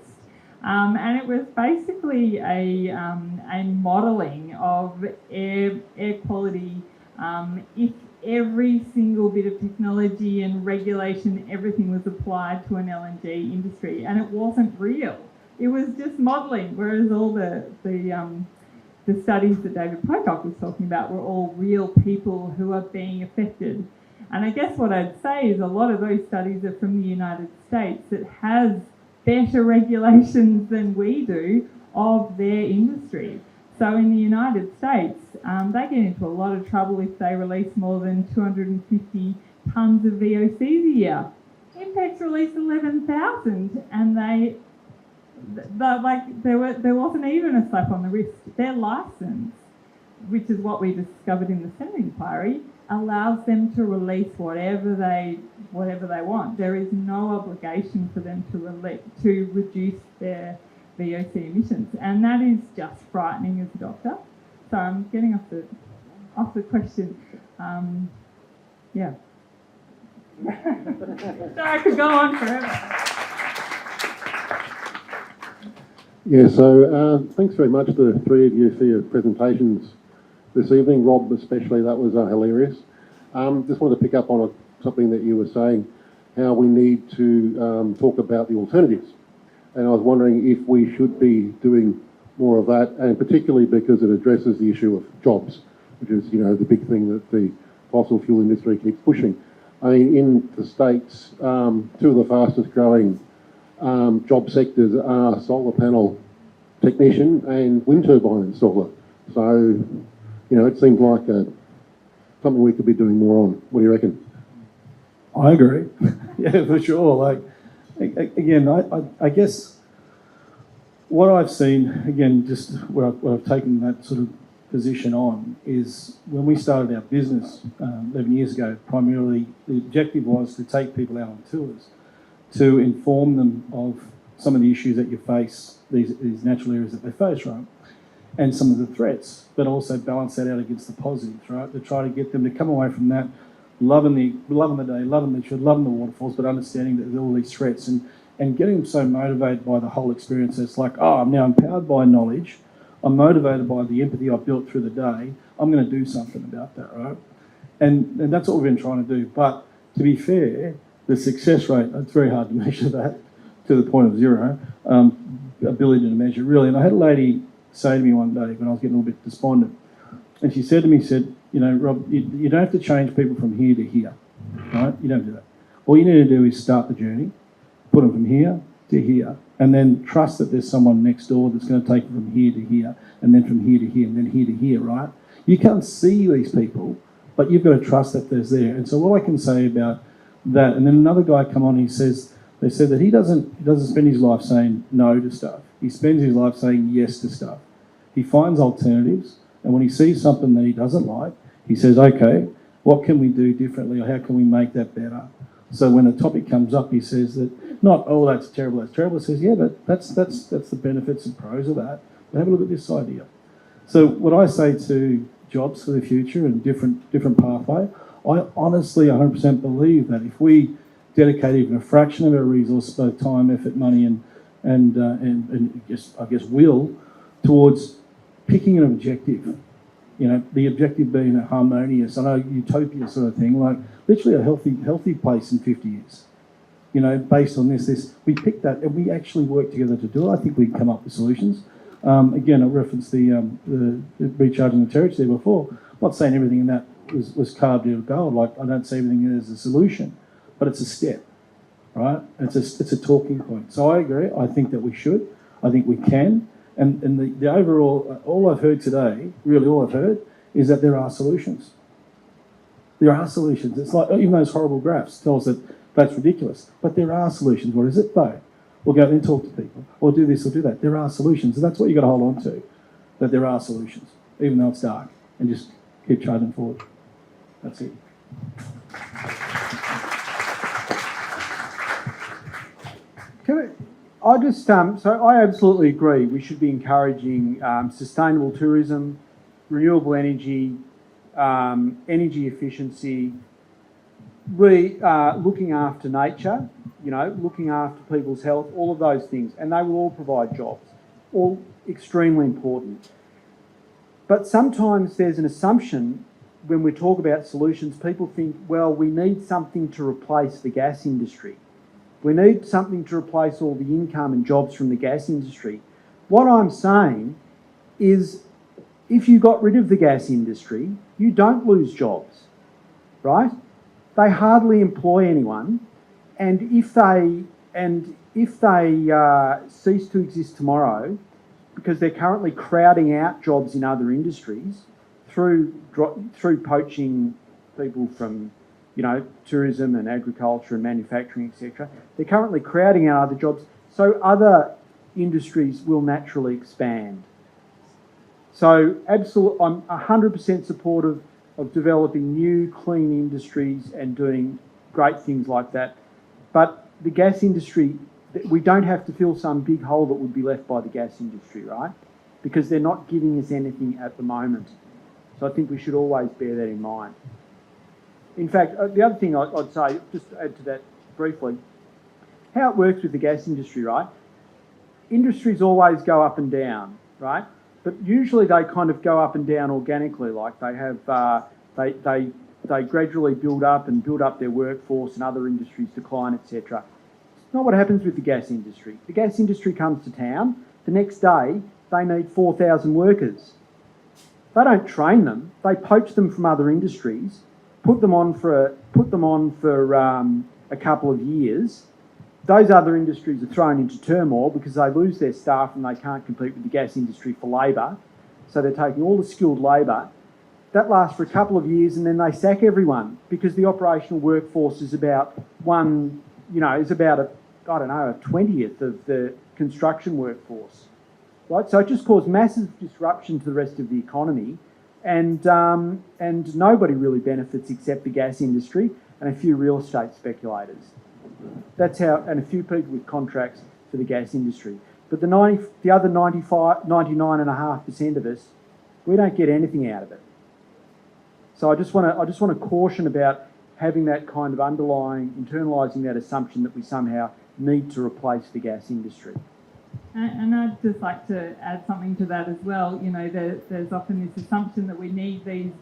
[SPEAKER 1] and it was basically a modelling of air quality if every single bit of technology and regulation, everything was applied to an LNG industry, and it wasn't real. It was just modelling, whereas all the studies that David Pocock was talking about were all real people who are being affected. And I guess what I'd say is a lot of those studies are from the United States that has better regulations than we do of their industry. So in the United States, they get into a lot of trouble if they release more than 250 tonnes of VOCs a year. Inpex released 11,000, and there wasn't even a slap on the wrist. Their license, which is what we discovered in the Senate inquiry, allows them to release whatever they want. There is no obligation for them to reduce their VOC emissions, and that is just frightening as a doctor. So I'm getting off the question. Yeah. So I could go on forever.
[SPEAKER 9] Yeah, so thanks very much, the three of you, for your presentations this evening. Rob especially, that was hilarious. Just wanted to pick up on something that you were saying, how we need to talk about the alternatives. And I was wondering if we should be doing more of that, and particularly because it addresses the issue of jobs, which is, you know, the big thing that the fossil fuel industry keeps pushing. I mean, in the States, two of the fastest growing job sectors are solar panel technician and wind turbine installer. So, you know, it seems like something we could be doing more on. What do you reckon?
[SPEAKER 3] I agree. Yeah, for sure. Like, again, I guess what I've seen, again, just where I've taken that sort of position on, is when we started our business 11 years ago, primarily the objective was to take people out on tours, to inform them of some of the issues that you face, these natural areas that they face, right? And some of the threats, but also balance that out against the positives, right? To try to get them to come away from that loving the day, loving the truth, loving the waterfalls, but understanding that there are all these threats, and getting them so motivated by the whole experience. It's like, oh, I'm now empowered by knowledge. I'm motivated by the empathy I've built through the day. I'm going to do something about that, right? And that's what we've been trying to do. But to be fair, the success rate, it's very hard to measure that to the point of zero, ability to measure, really. And I had a lady say to me one day when I was getting a little bit despondent, and she said to me, you know, Rob, you don't have to change people from here to here, right? You don't do that. All you need to do is start the journey, put them from here to here, and then trust that there's someone next door that's going to take them from here to here, and then from here to here, and then here to here, right? You can't see these people, but you've got to trust that there's there. And so what I can say about that, and then another guy come on, they said that he doesn't spend his life saying no to stuff. He spends his life saying yes to stuff. He finds alternatives, and when he sees something that he doesn't like, he says, okay, what can we do differently, or how can we make that better? So when a topic comes up, he says that, not, oh, that's terrible. He says, yeah, but that's the benefits and pros of that. But have a look at this idea. So what I say to jobs for the future and different pathway, I honestly 100% believe that if we dedicate even a fraction of our resources, both time, effort, money, and I guess will, towards picking an objective, you know, the objective being a harmonious, I know, utopia sort of thing, like literally a healthy place in 50 years, you know, based on this, we pick that and we actually work together to do it. I think we can come up with solutions. Again, I referenced the recharging the territory there before. I'm not saying everything in that was carved out of gold. Like, I don't see everything in it as a solution, but it's a step, right? It's a talking point. So I agree. I think that we should. I think we can. And the overall, all I've heard today, really all I've heard, is that there are solutions. There are solutions. It's like, even those horrible graphs tell us that that's ridiculous. But there are solutions. What is it? Vote. Or go out and talk to people. Or do this or do that. There are solutions. And that's what you've got to hold on to, that there are solutions, even though it's dark. And just keep charging forward. That's it.
[SPEAKER 2] So I absolutely agree. We should be encouraging sustainable tourism, renewable energy, energy efficiency, looking after nature, you know, looking after people's health, all of those things, and they will all provide jobs, all extremely important. But sometimes there's an assumption when we talk about solutions, people think, well, we need something to replace the gas industry. We need something to replace all the income and jobs from the gas industry. What I'm saying is, if you got rid of the gas industry, you don't lose jobs, right? They hardly employ anyone, and if they cease to exist tomorrow, because they're currently crowding out jobs in other industries through poaching people from, you know, tourism and agriculture and manufacturing, etc. They're currently crowding out other jobs, so other industries will naturally expand. So I'm 100% supportive of developing new clean industries and doing great things like that. But the gas industry, we don't have to fill some big hole that would be left by the gas industry, right? Because they're not giving us anything at the moment. So I think we should always bear that in mind. In fact, the other thing I'd say, just to add to that briefly, how it works with the gas industry, right? Industries always go up and down, right? But usually they kind of go up and down organically, like they have, they gradually build up their workforce, and other industries decline, etc. It's not what happens with the gas industry. The gas industry comes to town, the next day they need 4,000 workers. They don't train them, they poach them from other industries, put them on for a couple of years. Those other industries are thrown into turmoil because they lose their staff and they can't compete with the gas industry for labour. So they're taking all the skilled labour. That lasts for a couple of years and then they sack everyone because the operational workforce is about a 20th of the construction workforce. Right? So it just caused massive disruption to the rest of the economy, and nobody really benefits except the gas industry and a few real estate speculators. That's how, and a few people with contracts for the gas industry. But the other 99.5% of us, we don't get anything out of it. So I just want to caution about having that kind of internalising that assumption that we somehow need to replace the gas industry.
[SPEAKER 1] And I'd just like to add something to that as well. You know, there's often this assumption that we need these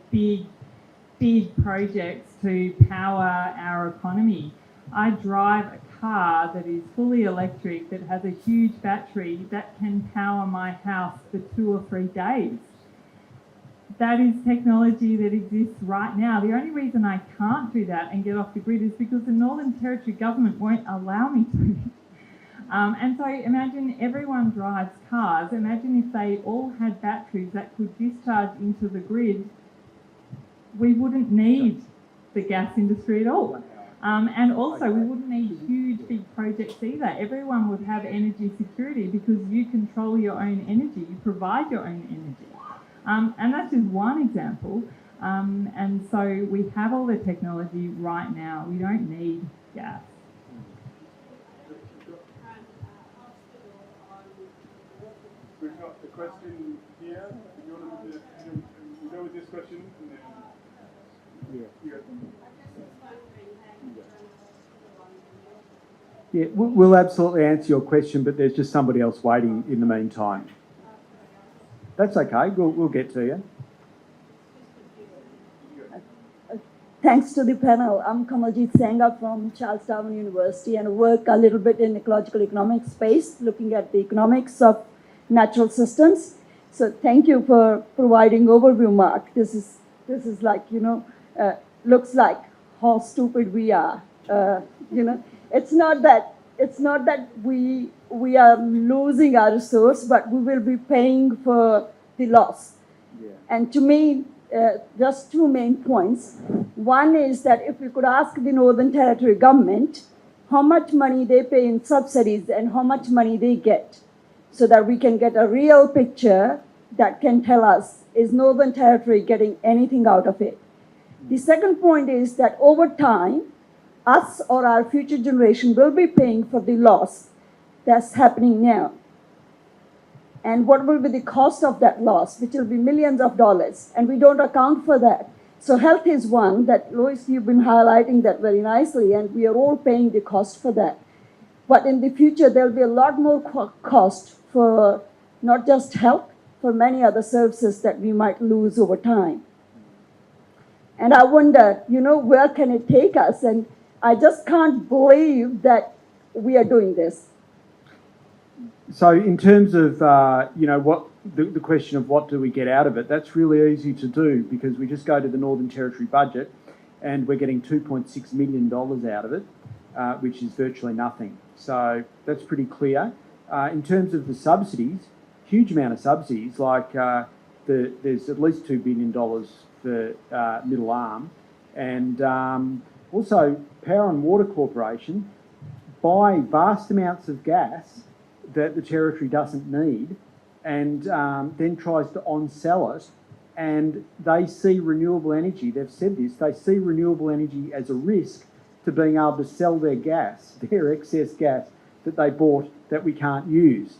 [SPEAKER 1] big projects to power our economy. I drive a car that is fully electric, that has a huge battery that can power my house for 2 or 3 days. That is technology that exists right now. The only reason I can't do that and get off the grid is because the Northern Territory government won't allow me to. And so imagine everyone drives cars. Imagine if they all had batteries that could discharge into the grid. We wouldn't need the gas industry at all. And also we wouldn't need huge big projects either. Everyone would have energy security because you control your own energy, you provide your own energy. And that's just one example. And so we have all the technology right now. We don't need gas.
[SPEAKER 8] We've got the question here. You want to go with this question? And then,
[SPEAKER 2] Yeah, we'll absolutely answer your question, but there's just somebody else waiting in the meantime. That's okay, we'll get to you.
[SPEAKER 10] Thanks to the panel. I'm Kamaljeet Sangha from Charles Darwin University, and I work a little bit in ecological economics space, looking at the economics of natural systems. So thank you for providing overview, Mark. This is like, looks like how stupid we are. It's not that we are losing our resource, but we will be paying for the loss.
[SPEAKER 2] Yeah.
[SPEAKER 10] And to me, just 2 main points. One is that if we could ask the Northern Territory government how much money they pay in subsidies and how much money they get, so that we can get a real picture that can tell us, is Northern Territory getting anything out of it? The second point is that over time, us or our future generation will be paying for the loss that's happening now. And what will be the cost of that loss, which will be millions of dollars, and we don't account for that. So health is one that, Louise, you've been highlighting that very nicely, and we are all paying the cost for that. But in the future, there'll be a lot more cost for not just health, for many other services that we might lose over time. And I wonder, where can it take us? And I just can't believe that we are doing this.
[SPEAKER 2] So in terms of, what the question of what do we get out of it, that's really easy to do because we just go to the Northern Territory budget and we're getting $2.6 million out of it. which is virtually nothing. So that's pretty clear. In terms of the subsidies, huge amount of subsidies, like there's at least $2 billion for middle arm. And also Power and Water Corporation buy vast amounts of gas that the Territory doesn't need and then tries to on-sell it. And they see renewable energy, they've said this, they see renewable energy as a risk to being able to sell their gas, their excess gas that they bought that we can't use.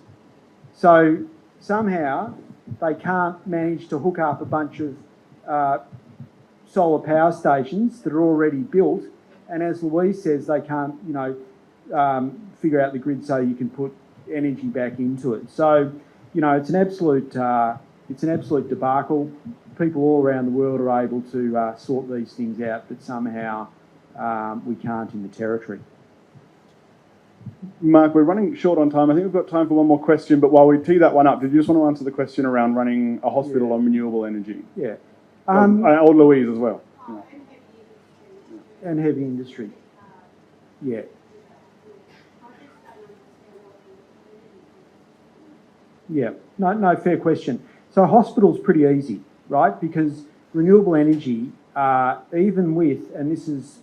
[SPEAKER 2] So somehow they can't manage to hook up a bunch of solar power stations that are already built, and as Louise says, they can't, figure out the grid so you can put energy back into it. So, it's an absolute debacle. People all around the world are able to sort these things out, but somehow we can't in the Territory.
[SPEAKER 8] Mark, we're running short on time. I think we've got time for one more question, but while we tee that one up, did you just want to answer the question around running a hospital on renewable energy?
[SPEAKER 2] Yeah.
[SPEAKER 8] Or Louise as well.
[SPEAKER 2] And heavy industry. Yeah. Yeah, no, fair question. So hospital's pretty easy, right? Because renewable energy, even with, and this is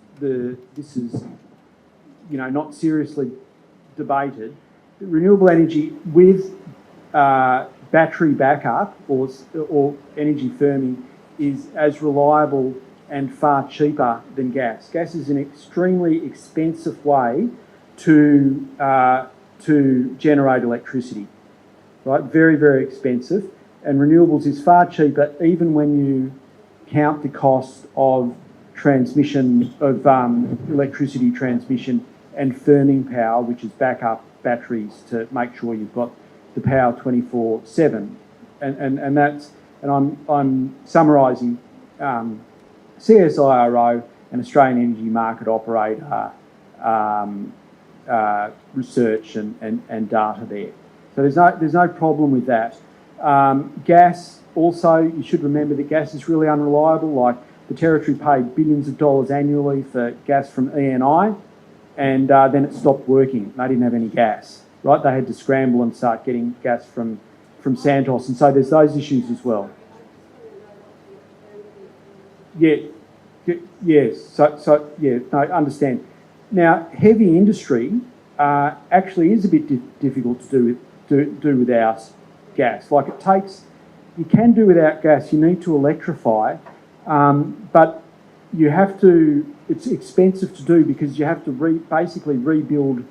[SPEAKER 2] not seriously debated, renewable energy with battery backup or energy firming is as reliable and far cheaper than gas. Gas is an extremely expensive way to generate electricity, right? Very, very expensive. And renewables is far cheaper, even when you count the cost of transmission, of electricity transmission and firming power, which is backup batteries to make sure you've got the power 24/7. And that's, and I'm summarising CSIRO and Australian Energy Market Operator research and data there. So there's no problem with that. Gas also, you should remember that gas is really unreliable. Like the Territory paid billions of dollars annually for gas from ENI, and then it stopped working. They didn't have any gas, right? They had to scramble and start getting gas from Santos, and so there's those issues as well. Yeah, yes. So yeah, no, understand. Now, heavy industry actually is a bit difficult to do without gas. Like it takes, you can do without gas. You need to electrify, but you have to. It's expensive to do because you have to basically rebuild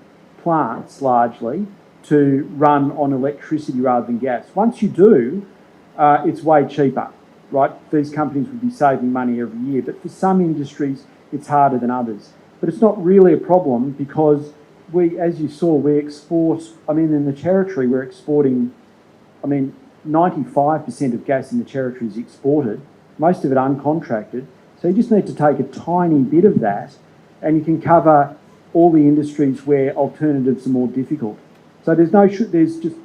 [SPEAKER 2] plants largely to run on electricity rather than gas. Once you do, it's way cheaper. Right, these companies would be saving money every year, but for some industries, it's harder than others. But it's not really a problem because we, as you saw, we export. I mean, in the Territory, we're exporting. 95% of gas in the Territory is exported, most of it uncontracted. So you just need to take a tiny bit of that, and you can cover all the industries where alternatives are more difficult. So there's just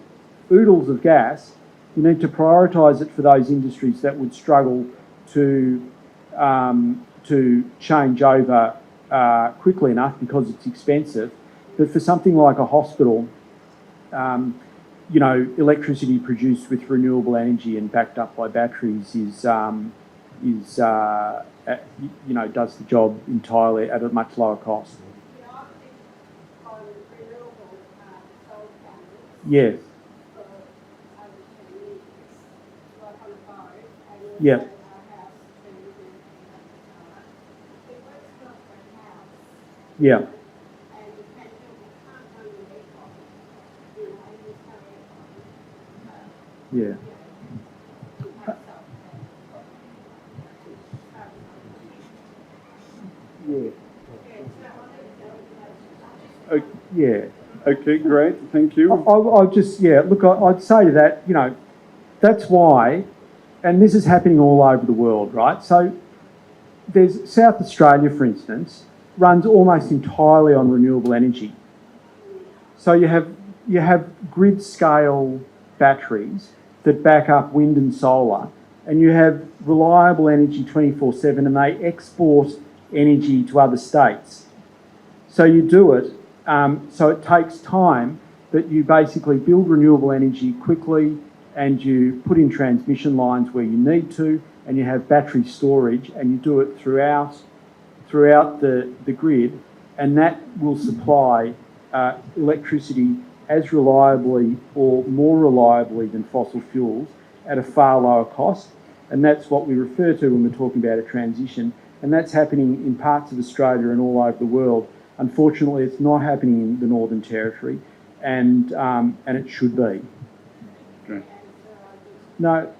[SPEAKER 2] oodles of gas. You need to prioritise it for those industries that would struggle to change over quickly enough because it's expensive. But for something like a hospital, electricity produced with renewable energy and backed up by batteries does the job entirely at a much lower cost. Yes. Yeah. Yeah. Yeah. Yeah.
[SPEAKER 8] Okay, great. Thank you.
[SPEAKER 2] I'll just, look, I'd say to that, that's why, and this is happening all over the world, right? So there's South Australia, for instance, runs almost entirely on renewable energy. So you have grid scale batteries that back up wind and solar, and you have reliable energy 24/7, and they export energy to other states. So you do it, so it takes time, but you basically build renewable energy quickly and you put in transmission lines where you need to, and you have battery storage, and you do it throughout the grid, and that will supply electricity as reliably or more reliably than fossil fuels at a far lower cost. And that's what we refer to when we're talking about a transition. And that's happening in parts of Australia and all over the world. Unfortunately, it's not happening in the Northern Territory, and it should be.
[SPEAKER 8] Okay.
[SPEAKER 2] No,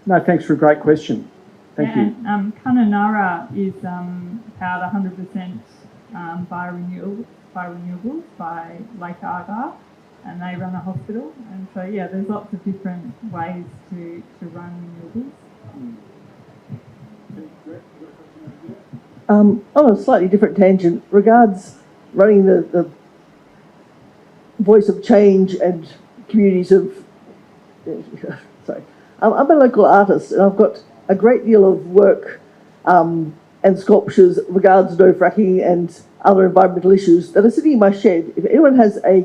[SPEAKER 2] thanks for a great question. Thank you.
[SPEAKER 1] And Kununurra is powered 100% by renewables by Lake Ogge, and they run a hospital. And so, yeah, there's lots of different ways to run renewables.
[SPEAKER 11] On a slightly different tangent, regards running the voice of change and communities of... sorry. I'm a local artist, and I've got a great deal of work and sculptures regards no fracking and other environmental issues that are sitting in my shed. If anyone has a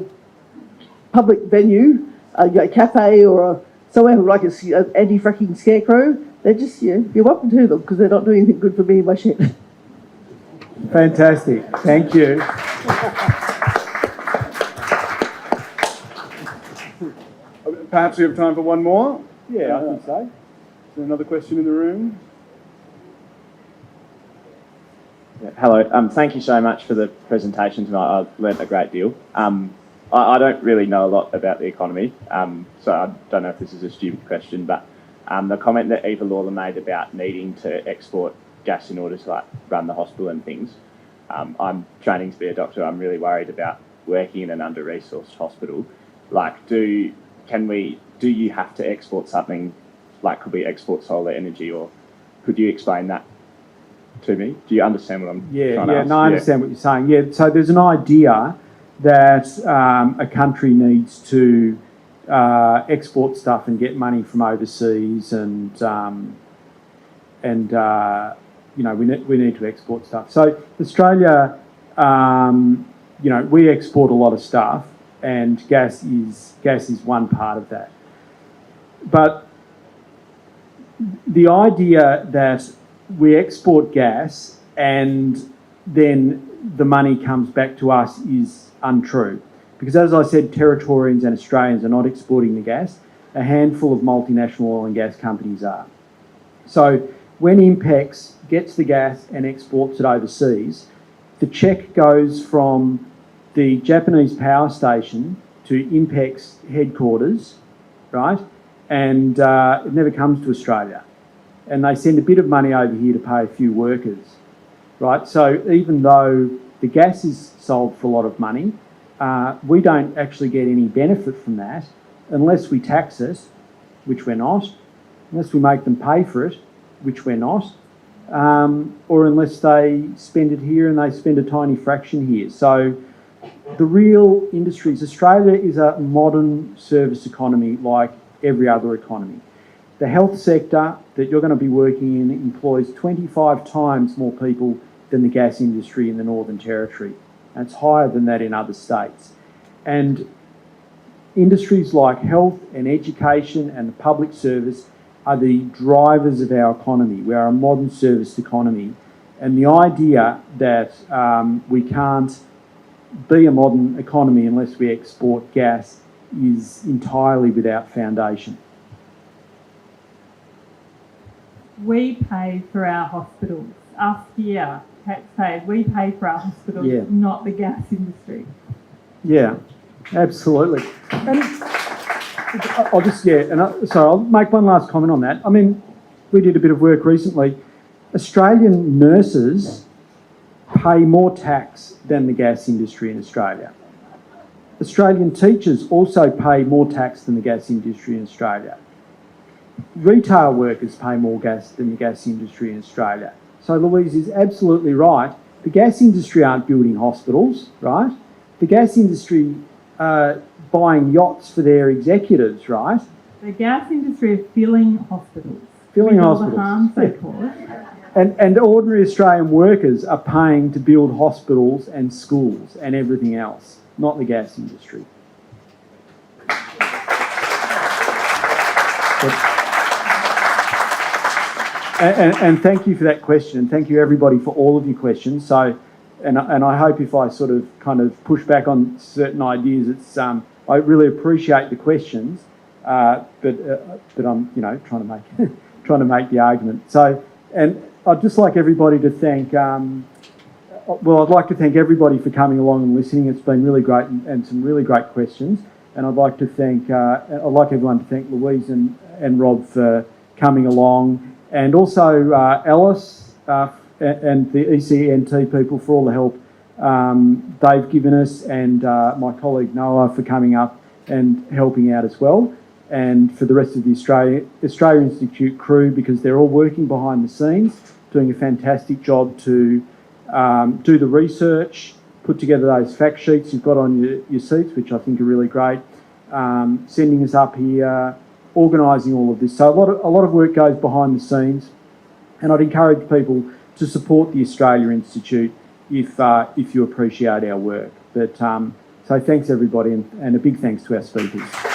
[SPEAKER 11] public venue, a cafe or somewhere who like an anti-fracking scarecrow, they're just, you're welcome to them, because they're not doing anything good for me in my shed.
[SPEAKER 2] Fantastic. Thank you.
[SPEAKER 8] Perhaps we have time for one more.
[SPEAKER 2] Yeah, I think so.
[SPEAKER 8] Is there another question in the room?
[SPEAKER 12] Yeah, hello. Thank you so much for the presentation tonight. I've learnt a great deal. I don't really know a lot about the economy, so I don't know if this is a stupid question, but the comment that Eva Lawler made about needing to export gas in order to run the hospital and things. I'm training to be a doctor. I'm really worried about working in an under-resourced hospital. Do you have to export something? Could we export solar energy, or could you explain that to me? Do you understand what I'm trying to ask?
[SPEAKER 2] I understand what you're saying. Yeah, so there's an idea that a country needs to export stuff and get money from overseas, and we need to export stuff. So Australia, we export a lot of stuff, and gas is one part of that. But the idea that we export gas and then the money comes back to us is untrue. Because as I said, Territorians and Australians are not exporting the gas. A handful of multinational oil and gas companies are. So when Inpex gets the gas and exports it overseas, the cheque goes from the Japanese power station to Inpex headquarters, right? And it never comes to Australia. And they send a bit of money over here to pay a few workers, right? So even though the gas is sold for a lot of money, we don't actually get any benefit from that unless we tax it, which we're not, unless we make them pay for it, which we're not, or unless they spend it here and they spend a tiny fraction here. So the real industries, Australia is a modern service economy like every other economy. The health sector that you're going to be working in employs 25 times more people than the gas industry in the Northern Territory. And it's higher than that in other states. And industries like health and education and the public service are the drivers of our economy. We are a modern service economy. And the idea that we can't be a modern economy unless we export gas is entirely without foundation.
[SPEAKER 1] We pay for our hospitals. Us here, taxpayers, we pay for our hospitals,
[SPEAKER 2] Yeah.
[SPEAKER 1] not the gas industry.
[SPEAKER 2] Yeah, absolutely. And I'll make one last comment on that. I mean, we did a bit of work recently. Australian nurses pay more tax than the gas industry in Australia. Australian teachers also pay more tax than the gas industry in Australia. Retail workers pay more gas than the gas industry in Australia. So Louise is absolutely right. The gas industry aren't building hospitals, right? The gas industry are buying yachts for their executives, right?
[SPEAKER 1] The gas industry are filling hospitals.
[SPEAKER 2] Filling
[SPEAKER 1] with
[SPEAKER 2] hospitals.
[SPEAKER 1] all the harms they cause.
[SPEAKER 2] And ordinary Australian workers are paying to build hospitals and schools and everything else, not the gas industry. And thank you for that question, and thank you everybody for all of your questions. So, and I hope if I sort of kind of push back on certain ideas, it's I really appreciate the questions, but I'm trying to make the argument. So, and I'd just like everybody to thank. Well, I'd like to thank everybody for coming along and listening. It's been really great and some really great questions. And I'd like to thank. I'd like everyone to thank Louise and Rob for coming along, and also Alice and the ECNT people for all the help they've given us, and my colleague Noah for coming up and helping out as well, and for the rest of the Australia Institute crew, because they're all working behind the scenes, doing a fantastic job to do the research, put together those fact sheets you've got on your seats, which I think are really great, sending us up here, organising all of this. So a lot of work goes behind the scenes, and I'd encourage people to support the Australia Institute if you appreciate our work. But so thanks everybody, and a big thanks to our speakers.